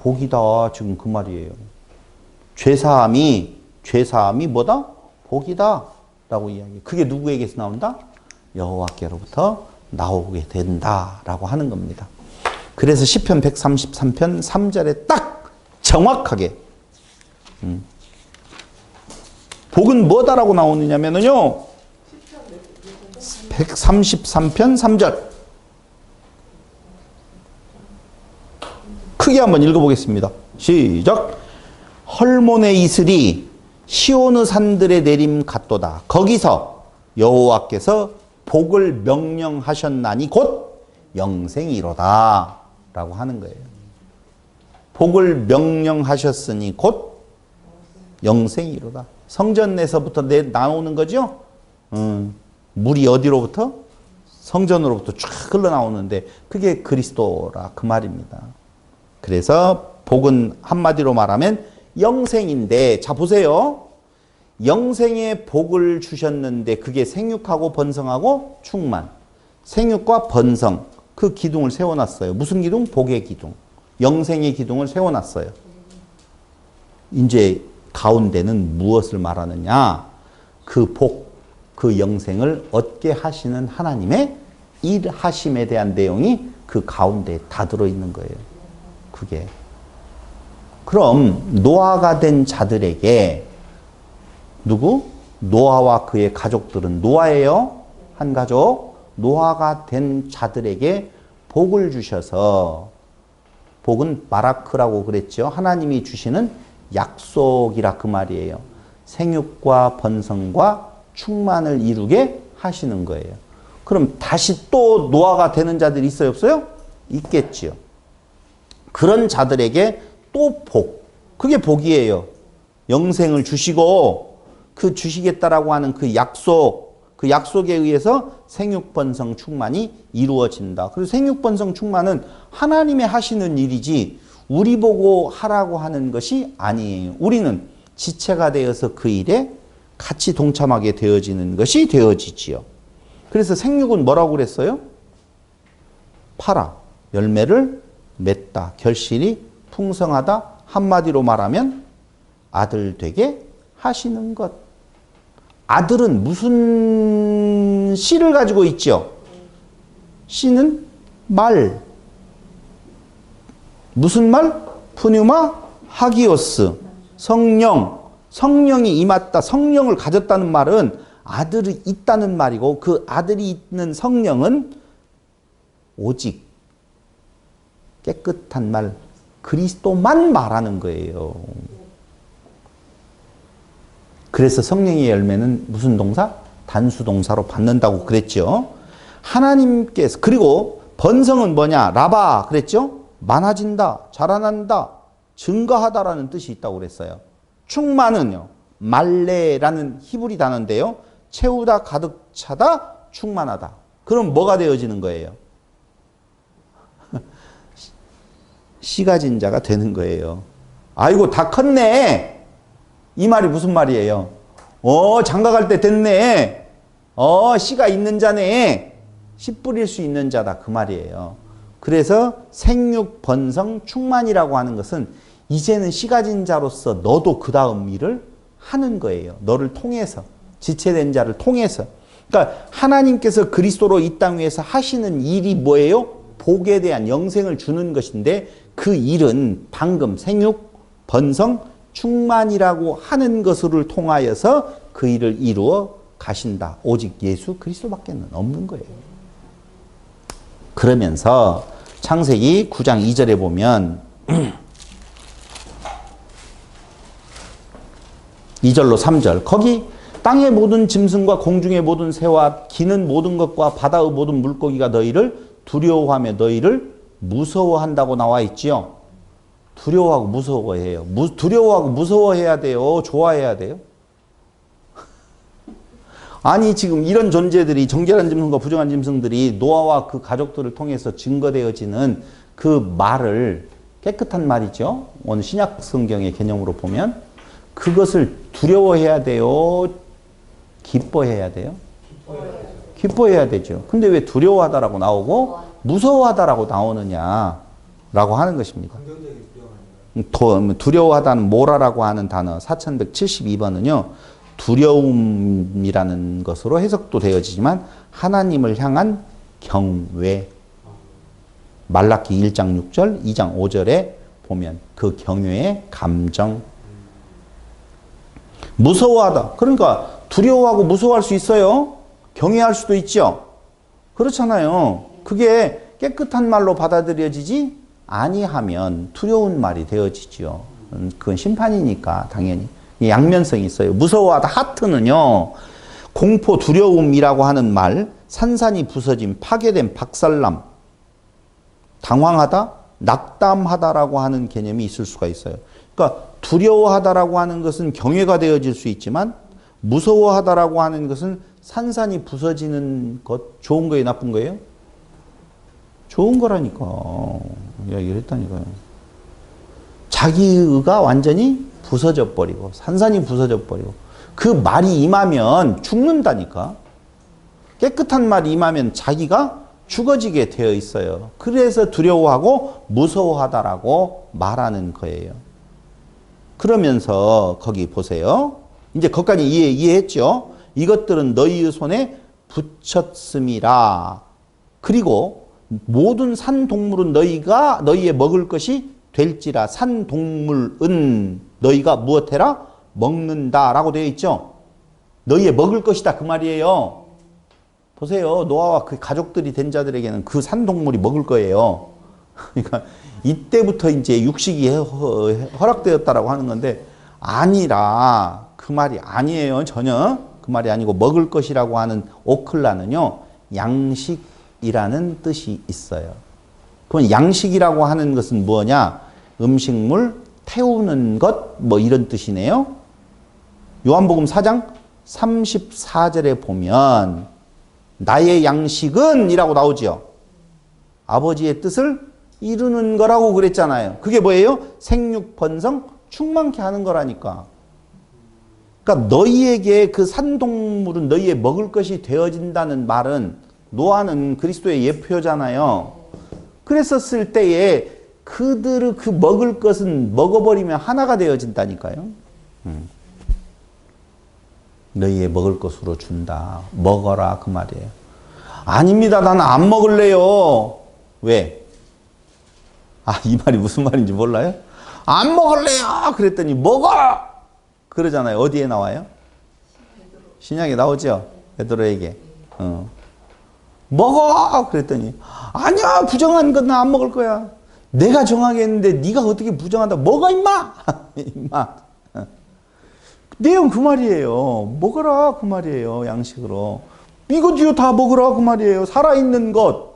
복이다. 지금 그 말이에요. 죄사함이 뭐다? 복이다. 라고 이야기해요. 그게 누구에게서 나온다? 여호와께로부터 나오게 된다라고 하는 겁니다. 그래서 시편 133편 3절에 딱 정확하게 복은 뭐다라고 나오느냐면요. 133편 3절 크게 한번 읽어보겠습니다. 시작. 헐몬의 이슬이 시온의 산들에 내림 같도다. 거기서 여호와께서 복을 명령하셨나니 곧 영생이로다 라고 하는 거예요. 복을 명령하셨으니 곧 영생이로다. 성전에서부터 나오는 거죠. 물이 어디로부터? 성전으로부터 쫙 흘러나오는데 그게 그리스도라 그 말입니다. 그래서 복은 한마디로 말하면 영생인데, 자 보세요. 영생의 복을 주셨는데 그게 생육하고 번성하고 충만. 생육과 번성, 그 기둥을 세워놨어요. 무슨 기둥? 복의 기둥. 영생의 기둥을 세워놨어요. 이제 가운데는 무엇을 말하느냐? 그 복, 그 영생을 얻게 하시는 하나님의 일하심에 대한 내용이 그 가운데에 다 들어있는 거예요. 그게. 그럼 노아가 된 자들에게 누구? 노아와 그의 가족들은 노아예요. 한 가족. 노아가 된 자들에게 복을 주셔서, 복은 바라크라고 그랬죠. 하나님이 주시는 약속이라 그 말이에요. 생육과 번성과 충만을 이루게 하시는 거예요. 그럼 다시 또 노아가 되는 자들이 있어요, 없어요? 있겠지요. 그런 자들에게 또 복, 그게 복이에요. 영생을 주시고 그 주시겠다라고 하는 그 약속에 의해서 생육번성 충만이 이루어진다. 그래서 생육번성 충만은 하나님의 하시는 일이지 우리 보고 하라고 하는 것이 아니에요. 우리는 지체가 되어서 그 일에 같이 동참하게 되어지는 것이 되어지지요. 그래서 생육은 뭐라고 그랬어요? 팔아. 열매를 맺다. 결실이 풍성하다. 한마디로 말하면 아들 되게 하시는 것. 아들은 무슨 씨를 가지고 있죠? 씨는 말. 무슨 말? 푸뉴마 하기오스. 성령. 성령이 임했다. 성령을 가졌다는 말은 아들이 있다는 말이고 그 아들이 있는 성령은 오직 깨끗한 말 그리스도만 말하는 거예요. 그래서 성령의 열매는 무슨 동사? 단수 동사로 받는다고 그랬죠. 하나님께서 그리고 번성은 뭐냐? 라바 그랬죠? 많아진다, 자라난다, 증거하다라는 뜻이 있다고 그랬어요. 충만은요. 말레라는 히브리 단어인데요. 채우다, 가득 차다, 충만하다. 그럼 뭐가 되어지는 거예요? 씨 가진 자가 되는 거예요. 아이고 다 컸네. 이 말이 무슨 말이에요? 장가 갈 때 됐네. 씨가 있는 자네. 씨 뿌릴 수 있는 자다. 그 말이에요. 그래서 생육, 번성, 충만이라고 하는 것은 이제는 씨 가진 자로서 너도 그 다음 일을 하는 거예요. 너를 통해서. 지체된 자를 통해서. 그러니까 하나님께서 그리스도로 이 땅 위에서 하시는 일이 뭐예요? 복에 대한 영생을 주는 것인데 그 일은 방금 생육, 번성, 충만이라고 하는 것을 통하여서 그 일을 이루어 가신다. 오직 예수 그리스도밖에는 없는 거예요. 그러면서 창세기 9장 2절에 보면 2절로 3절 거기 땅의 모든 짐승과 공중의 모든 새와 기는 모든 것과 바다의 모든 물고기가 너희를 두려워하며 너희를 무서워한다고 나와 있지요. 두려워하고 무서워해요. 두려워하고 무서워해야 돼요? 좋아해야 돼요? 아니 지금 이런 존재들이 정결한 짐승과 부정한 짐승들이 노아와 그 가족들을 통해서 증거되어지는 그 말을 깨끗한 말이죠. 오늘 신약 성경의 개념으로 보면 그것을 두려워해야 돼요? 기뻐해야 돼요? 기뻐해야 되죠. 근데 왜 두려워하다라고 나오고 무서워하다라고 나오느냐라고 하는 것입니다. 두려워하다는 모라라고 하는 단어 4172번은요. 두려움이라는 것으로 해석도 되어지지만 하나님을 향한 경외. 말라기 1장 6절, 2장 5절에 보면 그 경외의 감정. 무서워하다. 그러니까 두려워하고 무서워할 수 있어요. 경외할 수도 있죠. 그렇잖아요. 그게 깨끗한 말로 받아들여지지 아니하면 두려운 말이 되어지죠. 그건 심판이니까 당연히. 양면성이 있어요. 무서워하다. 하트는요. 공포, 두려움이라고 하는 말, 산산이 부서짐, 파괴됨, 박살남, 당황하다, 낙담하다라고 하는 개념이 있을 수가 있어요. 그러니까 두려워하다라고 하는 것은 경외가 되어질 수 있지만 무서워하다라고 하는 것은 산산이 부서지는 것, 좋은 거예요, 나쁜 거예요? 좋은 거라니까. 이야기를 했다니까요. 자기가 완전히 부서져 버리고, 산산이 부서져 버리고, 그 말이 임하면 죽는다니까. 깨끗한 말이 임하면 자기가 죽어지게 되어 있어요. 그래서 두려워하고 무서워하다라고 말하는 거예요. 그러면서 거기 보세요. 이제 거기까지 이해했죠? 이것들은 너희의 손에 붙였음이라. 그리고 모든 산 동물은 너희의 먹을 것이 될지라. 산 동물은 너희가 무엇해라? 먹는다라고 되어 있죠. 너희의 먹을 것이다 그 말이에요. 보세요. 노아와 그 가족들이 된 자들에게는 그 산 동물이 먹을 거예요. 그러니까 이때부터 이제 육식이 허락되었다라고 하는 건데 아니라 그 말이 아니에요. 전혀 그 말이 아니고 먹을 것이라고 하는 오클라는요. 양식이라는 뜻이 있어요. 그럼 양식이라고 하는 것은 뭐냐? 음식물, 태우는 것, 뭐 이런 뜻이네요. 요한복음 4장 34절에 보면 나의 양식은 이라고 나오죠. 아버지의 뜻을 이루는 거라고 그랬잖아요. 그게 뭐예요? 생육 번성 충만케 하는 거라니까. 그러니까 너희에게 그 산동물은 너희의 먹을 것이 되어진다는 말은 노아는 그리스도의 예표잖아요. 그랬었을 때에 그들의 그 먹을 것은 먹어버리면 하나가 되어진다니까요. 너희의 먹을 것으로 준다. 먹어라 그 말이에요. 아닙니다. 나는 안 먹을래요. 왜? 이 말이 무슨 말인지 몰라요? 안 먹을래요. 그랬더니 먹어. 그러잖아요. 어디에 나와요? 신약에 나오죠. 베드로에게. 먹어. 그랬더니 아니야. 부정한 건 나 안 먹을 거야. 내가 정하게 했는데 네가 어떻게 부정한다. 먹어 임마. 임마. 내용 그 말이에요. 먹어라 그 말이에요. 양식으로. 이거 다 먹으라 그 말이에요. 살아있는 것.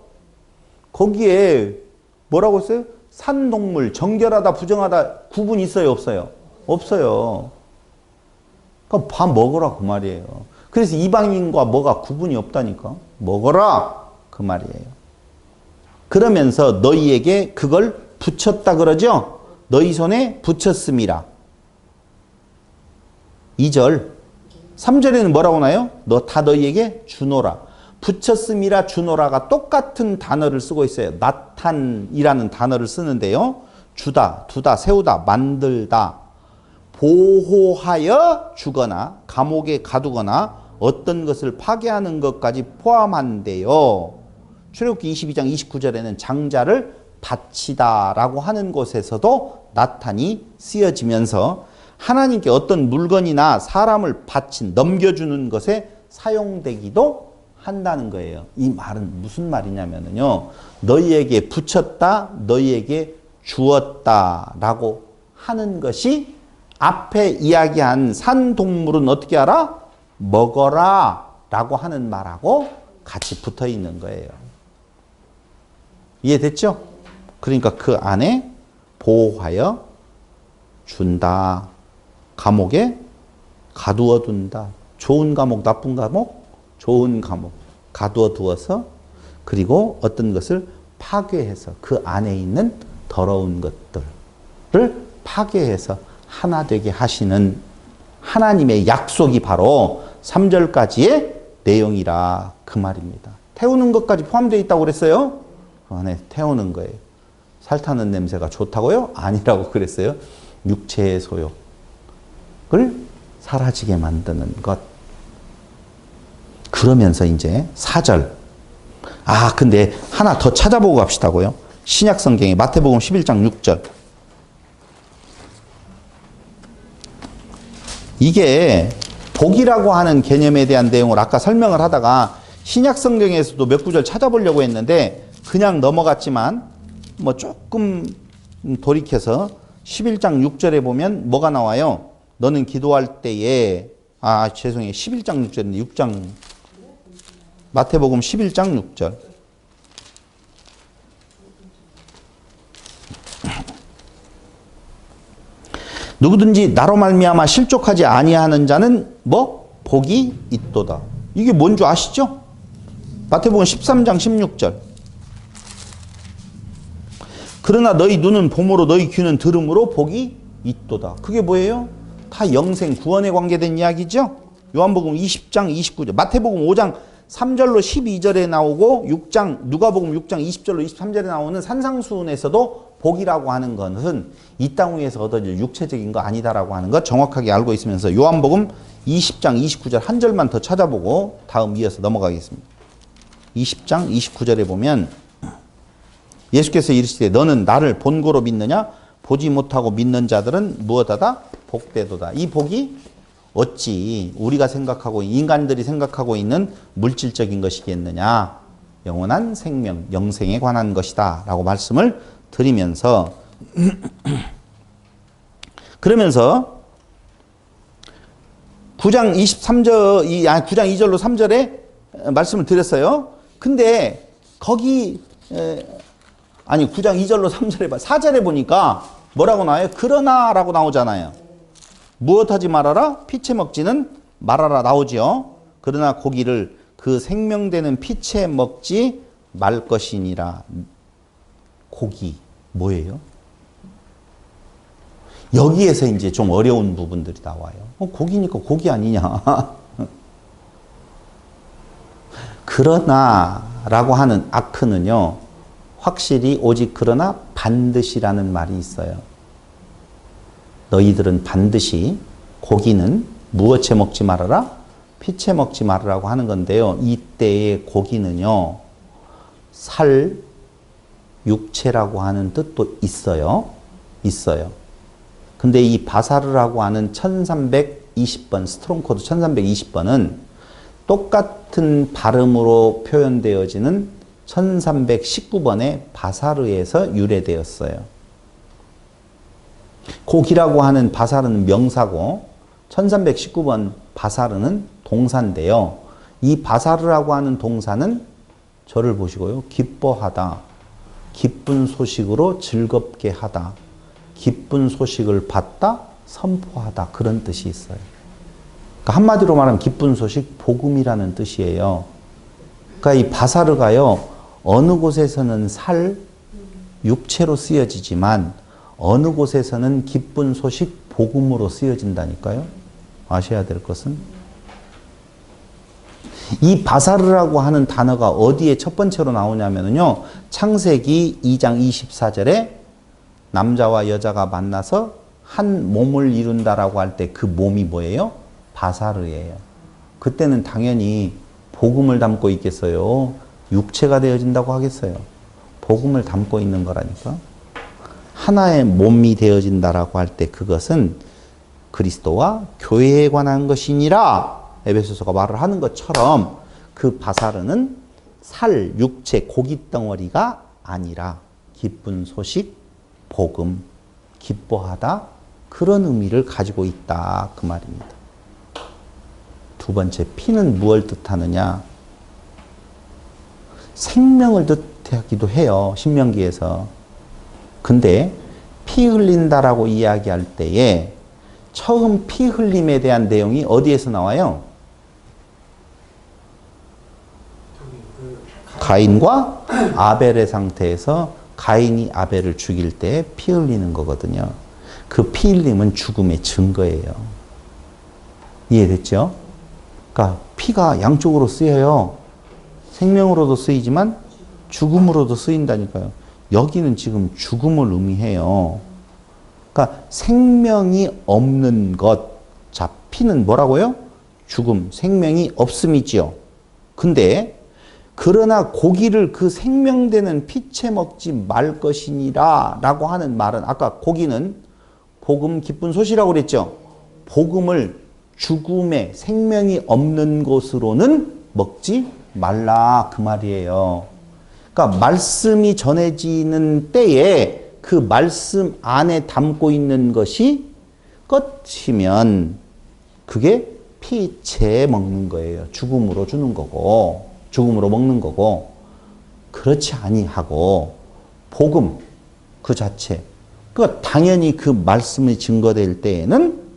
거기에 뭐라고 했어요? 산동물, 정결하다, 부정하다 구분 있어요? 없어요? 없어요. 그러니까 밥 먹어라 그 말이에요. 그래서 이방인과 뭐가 구분이 없다니까. 먹어라 그 말이에요. 그러면서 너희에게 그걸 붙였다 그러죠? 너희 손에 붙였음이라. 2절. 3절에는 뭐라고 나요? 다 너희에게 주노라. 붙였음이라 주노라가 똑같은 단어를 쓰고 있어요. 나탄이라는 단어를 쓰는데요. 주다, 두다, 세우다, 만들다, 보호하여 주거나 감옥에 가두거나 어떤 것을 파괴하는 것까지 포함한대요. 출애굽기 22장 29절에는 장자를 바치다라고 하는 곳에서도 나탄이 쓰여지면서 하나님께 어떤 물건이나 사람을 바친, 넘겨주는 것에 사용되기도 한다는 거예요. 이 말은 무슨 말이냐면요. 너희에게 붙였다, 너희에게 주었다라고 하는 것이 앞에 이야기한 산동물은 어떻게 알아? 먹어라 라고 하는 말하고 같이 붙어 있는 거예요. 이해됐죠? 그러니까 그 안에 보호하여 준다. 감옥에 가두어 둔다. 좋은 감옥, 나쁜 감옥, 좋은 감옥 가두어 두어서 그리고 어떤 것을 파괴해서 그 안에 있는 더러운 것들을 파괴해서 하나 되게 하시는 하나님의 약속이 바로 3절까지의 내용이라 그 말입니다. 태우는 것까지 포함되어 있다고 그랬어요? 그 안에 태우는 거예요. 살 타는 냄새가 좋다고요? 아니라고 그랬어요. 육체의 소욕을 사라지게 만드는 것. 그러면서 이제 4절. 근데 하나 더 찾아보고 갑시다고요. 신약 성경에 마태복음 11장 6절. 이게 복이라고 하는 개념에 대한 내용을 아까 설명을 하다가 신약 성경에서도 몇 구절 찾아보려고 했는데 그냥 넘어갔지만 뭐 조금 돌이켜서 11장 6절에 보면 뭐가 나와요? 너는 기도할 때에 죄송해요. 11장 6절인데 6장 마태복음 11장 6절. 누구든지 나로 말미암아 실족하지 아니하는 자는 뭐? 복이 있도다. 이게 뭔 줄 아시죠? 마태복음 13장 16절. 그러나 너희 눈은 봄으로 너희 귀는 들음으로 복이 있도다. 그게 뭐예요? 다 영생 구원에 관계된 이야기죠. 요한복음 20장 29절. 마태복음 5장 3절로 12절에 나오고 누가복음 6장 20절로 23절에 나오는 산상수훈에서도 복이라고 하는 것은 이 땅 위에서 얻어질 육체적인 거 아니다라고 하는 것 정확하게 알고 있으면서 요한복음 20장 29절 한 절만 더 찾아보고 다음 이어서 넘어가겠습니다. 20장 29절에 보면 예수께서 이르시되 너는 나를 본고로 믿느냐? 보지 못하고 믿는 자들은 무엇하다? 복되도다. 이 복이 어찌 우리가 생각하고 인간들이 생각하고 있는 물질적인 것이겠느냐? 영원한 생명, 영생에 관한 것이다 라고 말씀을 드리면서 그러면서 9장 9장 2절로 3절에 말씀을 드렸어요. 근데 거기 9장 2절로 3절에 4절에 보니까 뭐라고 나와요? 그러나 라고 나오잖아요. 무엇하지 말아라? 피채 먹지는 말아라 나오죠. 그러나 고기를 그 생명되는 피채 먹지 말 것이니라. 고기 뭐예요? 여기에서 이제 좀 어려운 부분들이 나와요. 고기니까 고기 아니냐. 그러나 라고 하는 아크는요, 확실히 오직 그러나 반드시라는 말이 있어요. 너희들은 반드시 고기는 무엇에 먹지 말아라? 피채 먹지 말으라고 하는 건데요. 이때의 고기는요, 살, 육체라고 하는 뜻도 있어요. 있어요. 근데 이 바사르라고 하는 1320번, 스트롱 코드 1320번은 똑같은 발음으로 표현되어지는 1319번의 바사르에서 유래되었어요. 고기라고 하는 바사르는 명사고 1319번 바사르는 동사인데요. 이 바사르라고 하는 동사는 저를 보시고요. 기뻐하다, 기쁜 소식으로 즐겁게 하다, 기쁜 소식을 받다, 선포하다, 그런 뜻이 있어요. 그러니까 한마디로 말하면 기쁜 소식, 복음이라는 뜻이에요. 그러니까 이 바사르가요, 어느 곳에서는 살, 육체로 쓰여지지만 어느 곳에서는 기쁜 소식, 복음으로 쓰여진다니까요. 아셔야 될 것은 이 바사르라고 하는 단어가 어디에 첫 번째로 나오냐면요, 창세기 2장 24절에 남자와 여자가 만나서 한 몸을 이룬다라고 할 때 그 몸이 뭐예요? 바사르예요. 그때는 당연히 복음을 담고 있겠어요? 육체가 되어진다고 하겠어요? 복음을 담고 있는 거라니까. 하나의 몸이 되어진다라고 할 때 그것은 그리스도와 교회에 관한 것이니라 에베소서가 말을 하는 것처럼 그 바사르는 살, 육체, 고깃덩어리가 아니라 기쁜 소식, 복음, 기뻐하다, 그런 의미를 가지고 있다, 그 말입니다. 두 번째, 피는 무엇을 뜻하느냐? 생명을 뜻하기도 해요, 신명기에서. 근데 피 흘린다라고 이야기할 때에 처음 피 흘림에 대한 내용이 어디에서 나와요? 가인과 아벨의 상태에서 가인이 아벨을 죽일 때 피 흘리는 거거든요. 그 피 흘림은 죽음의 증거예요. 이해됐죠? 그러니까 피가 양쪽으로 쓰여요. 생명으로도 쓰이지만 죽음으로도 쓰인다니까요. 여기는 지금 죽음을 의미해요. 그러니까 생명이 없는 것. 자, 피는 뭐라고요? 죽음, 생명이 없음이지요. 근데 그러나 고기를 그 생명되는 피채 먹지 말 것이니라 라고 하는 말은, 아까 고기는 복음, 기쁜 소식이라고 그랬죠. 복음을 죽음의 생명이 없는 곳으로는 먹지 말라, 그 말이에요. 그러니까 말씀이 전해지는 때에 그 말씀 안에 담고 있는 것이 끝이면 그게 피채 먹는 거예요. 죽음으로 주는 거고, 죽음으로 먹는 거고. 그렇지 아니하고 복음 그 자체, 그러니까 당연히 그 말씀이 증거될 때에는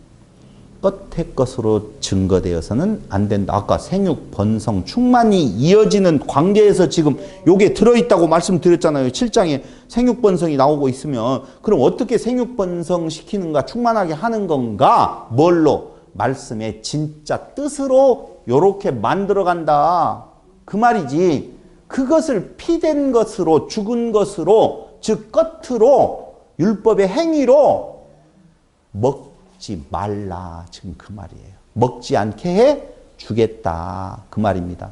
끝의 것으로 증거되어서는 안 된다. 아까 생육, 번성, 충만이 이어지는 관계에서 지금 요게 들어있다고 말씀드렸잖아요. 7장에 생육, 번성이 나오고 있으면 그럼 어떻게 생육, 번성 시키는가, 충만하게 하는 건가? 뭘로? 말씀의 진짜 뜻으로 요렇게 만들어간다, 그 말이지. 그것을 피된 것으로, 죽은 것으로, 즉 끝으로, 율법의 행위로 먹지 말라, 지금 그 말이에요. 먹지 않게 해 주겠다, 그 말입니다.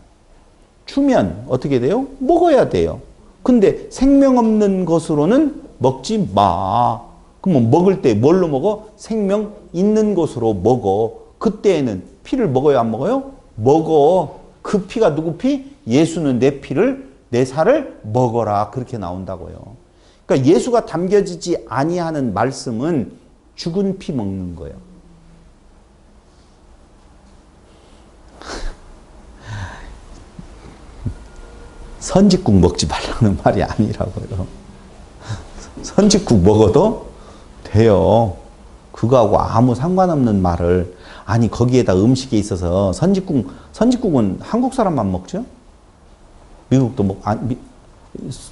주면 어떻게 돼요? 먹어야 돼요. 근데 생명 없는 것으로는 먹지 마. 그러면 먹을 때 뭘로 먹어? 생명 있는 것으로 먹어. 그때에는 피를 먹어요, 안 먹어요? 먹어. 그 피가 누구 피? 예수는 내 피를, 내 살을 먹어라, 그렇게 나온다고요. 그러니까 예수가 담겨지지 아니하는 말씀은 죽은 피 먹는 거예요. 선짓국 먹지 말라는 말이 아니라고요. 선짓국 먹어도 돼요. 그거하고 아무 상관없는 말을. 아니, 거기에다 음식에 있어서 선짓국은 한국 사람만 먹죠? 미국도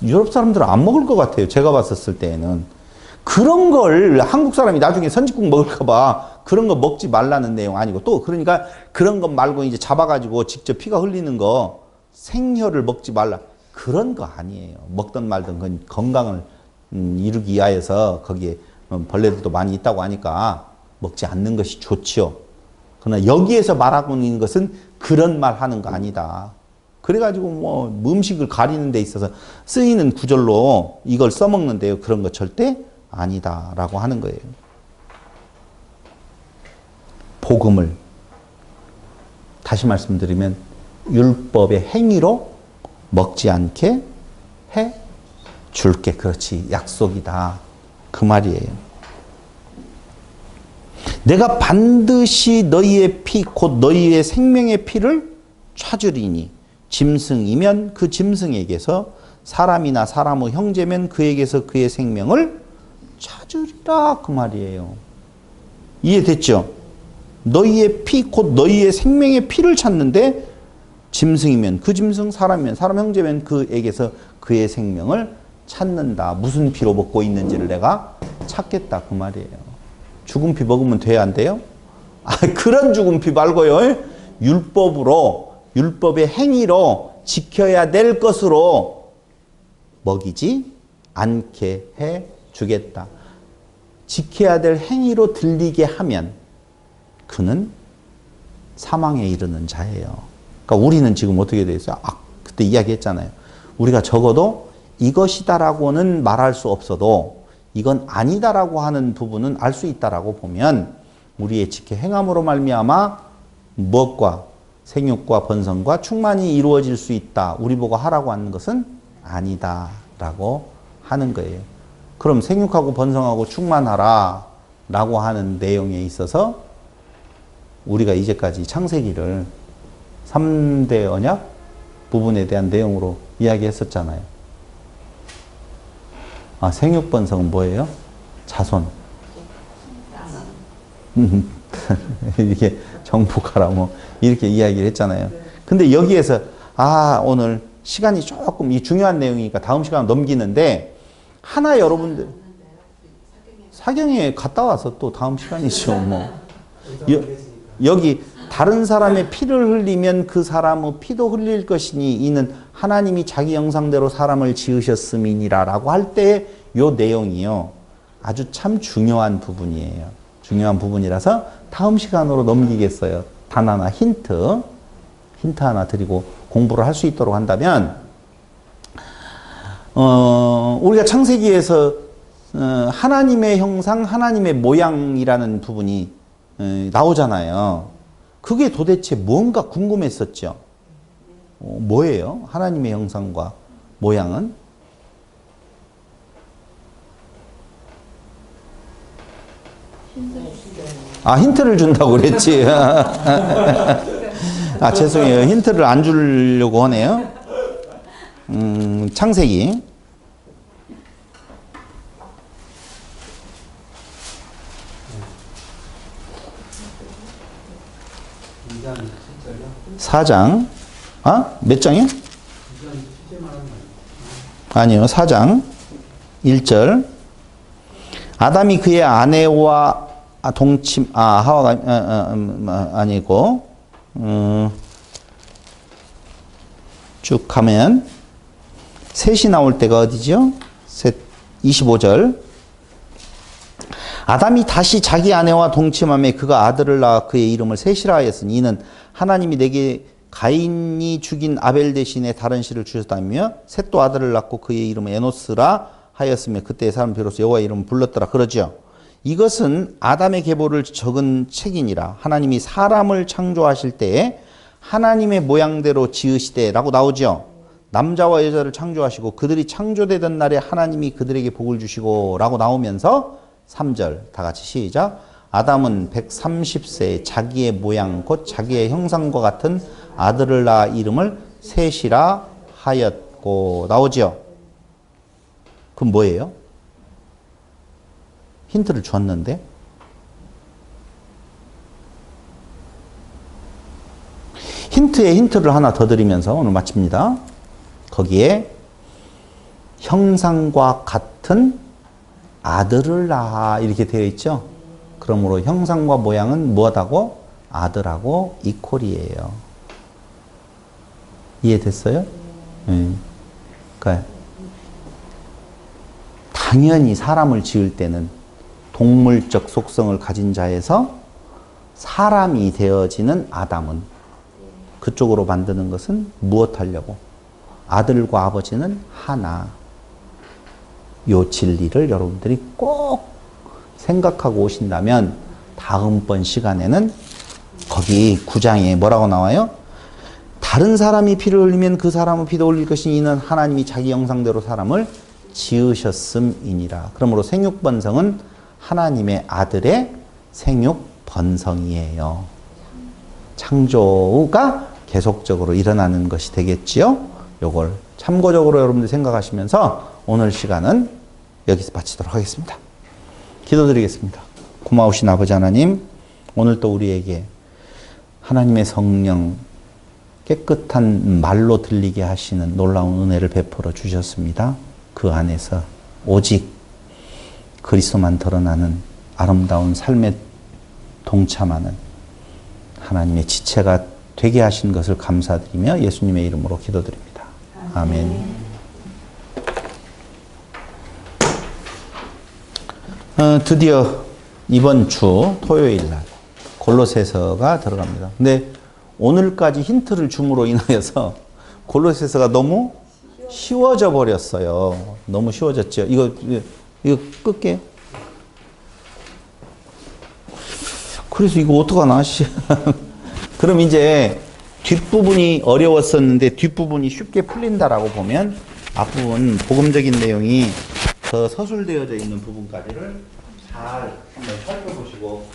유럽 사람들은 안 먹을 것 같아요. 제가 봤었을 때에는. 그런 걸 한국 사람이 나중에 선짓국 먹을까봐 그런 거 먹지 말라는 내용 아니고 또 그러니까 그런 것 말고 이제 잡아가지고 직접 피가 흘리는 거 생혀를 먹지 말라. 그런 거 아니에요. 먹든 말든 그건 건강을 이루기 위하여서 거기에 벌레들도 많이 있다고 하니까 먹지 않는 것이 좋지요. 그러나 여기에서 말하고 있는 것은 그런 말 하는 거 아니다. 그래가지고 뭐 음식을 가리는 데 있어서 쓰이는 구절로 이걸 써먹는데요. 그런 거 절대 아니다라고 하는 거예요. 복음을 다시 말씀드리면 율법의 행위로 먹지 않게 해 줄게. 그렇지. 약속이다. 그 말이에요. 내가 반드시 너희의 피, 곧 너희의 생명의 피를 찾으리니 짐승이면 그 짐승에게서 사람이나 사람의 형제면 그에게서 그의 생명을 찾으리라. 그 말이에요. 이해됐죠? 너희의 피, 곧 너희의 생명의 피를 찾는데 짐승이면 그 짐승, 사람이면 사람 형제면 그에게서 그의 생명을 찾는다. 무슨 피로 먹고 있는지를 내가 찾겠다. 그 말이에요. 죽은 피 먹으면 돼야 안 돼요? 그런 죽은 피 말고요. 율법으로, 율법의 행위로 지켜야 될 것으로 먹이지 않게 해 주겠다. 지켜야 될 행위로 들리게 하면 그는 사망에 이르는 자예요. 그러니까 우리는 지금 어떻게 돼 있어요? 그때 이야기했잖아요. 우리가 적어도 이것이다라고는 말할 수 없어도 이건 아니다라고 하는 부분은 알 수 있다라고 보면 우리의 지켜 행함으로 말미암아 무엇과 생육과 번성과 충만이 이루어질 수 있다. 우리 보고 하라고 하는 것은 아니다라고 하는 거예요. 그럼 생육하고 번성하고 충만하라 라고 하는 내용에 있어서 우리가 이제까지 창세기를 3대 언약 부분에 대한 내용으로 이야기했었잖아요. 생육번성은 뭐예요? 자손. 이렇게 정복하라 뭐 이렇게 이야기를 했잖아요. 근데 여기에서 오늘 시간이 조금 이 중요한 내용이니까 다음 시간 넘기는데 하나 여러분들 사경에 갔다 와서 또 다음 시간이죠. 뭐 여기 다른 사람의 피를 흘리면 그 사람의 피도 흘릴 것이니 이는 하나님이 자기 형상대로 사람을 지으셨음이니라 라고 할 때 요 내용이요. 아주 참 중요한 부분이에요. 중요한 부분이라서 다음 시간으로 넘기겠어요. 단 하나 힌트 하나 드리고 공부를 할 수 있도록 한다면 우리가 창세기에서 하나님의 형상, 하나님의 모양이라는 부분이 나오잖아요. 그게 도대체 뭔가 궁금했었죠. 뭐예요? 하나님의 형상과 모양은? 힌트를 준다고 그랬지. 죄송해요. 힌트를 안 주려고 하네요. 창세기. 사장. 몇 장이요? 아니요. 4장 1절. 아담이 그의 아내와 동침, 하와가, 아니고, 쭉 가면, 셋이 나올 때가 어디죠? 25절. 아담이 다시 자기 아내와 동침하며 그가 아들을 낳아 그의 이름을 셋이라 하였으니 이는 하나님이 내게 가인이 죽인 아벨 대신에 다른 씨를 주셨다며 셋도 아들을 낳고 그의 이름을 에노스라 하였으며 그때의 사람 비로소 여호와의 이름을 불렀더라. 그러죠. 이것은 아담의 계보를 적은 책이니라. 하나님이 사람을 창조하실 때에 하나님의 모양대로 지으시되 라고 나오죠. 남자와 여자를 창조하시고 그들이 창조되던 날에 하나님이 그들에게 복을 주시고 라고 나오면서 3절 다 같이 시작. 아담은 130세에 자기의 모양 곧 자기의 형상과 같은 아들을 낳아 이름을 셋이라 하였고 나오죠. 그럼 뭐예요? 힌트를 줬는데 힌트에 힌트를 하나 더 드리면서 오늘 마칩니다. 거기에 형상과 같은 아들을 낳아 이렇게 되어 있죠. 그러므로 형상과 모양은 무엇하고 아들하고 이퀄이에요. 이해됐어요? 그러니까 당연히 사람을 지을 때는 동물적 속성을 가진 자에서 사람이 되어지는 아담은 그쪽으로 만드는 것은 무엇 하려고? 아들과 아버지는 하나. 요 진리를 여러분들이 꼭 생각하고 오신다면 다음번 시간에는 거기 9장에 뭐라고 나와요? 다른 사람이 피를 흘리면 그 사람은 피도 흘릴 것이니 이는 하나님이 자기 형상대로 사람을 지으셨음이니라. 그러므로 생육번성은 하나님의 아들의 생육번성이에요. 창조가 계속적으로 일어나는 것이 되겠지요. 요걸 참고적으로 여러분들 생각하시면서 오늘 시간은 여기서 마치도록 하겠습니다. 기도드리겠습니다. 고마우신 아버지 하나님, 오늘 또 우리에게 하나님의 성령 깨끗한 말로 들리게 하시는 놀라운 은혜를 베풀어 주셨습니다. 그 안에서 오직 그리스도만 드러나는 아름다운 삶에 동참하는 하나님의 지체가 되게 하신 것을 감사드리며 예수님의 이름으로 기도드립니다. 아멘. 드디어 이번 주 토요일 날 골로새서가 들어갑니다. 근데 오늘까지 힌트를 줌으로 인하여서 골로새서가 너무 쉬워져 버렸어요. 너무 쉬워졌죠. 이거 끌게요. 그래서 이거 어떡하나? 그럼 이제 뒷부분이 어려웠었는데 뒷부분이 쉽게 풀린다라고 보면 앞부분 복음적인 내용이 더 서술되어져 있는 부분까지를 잘 한번 살펴보시고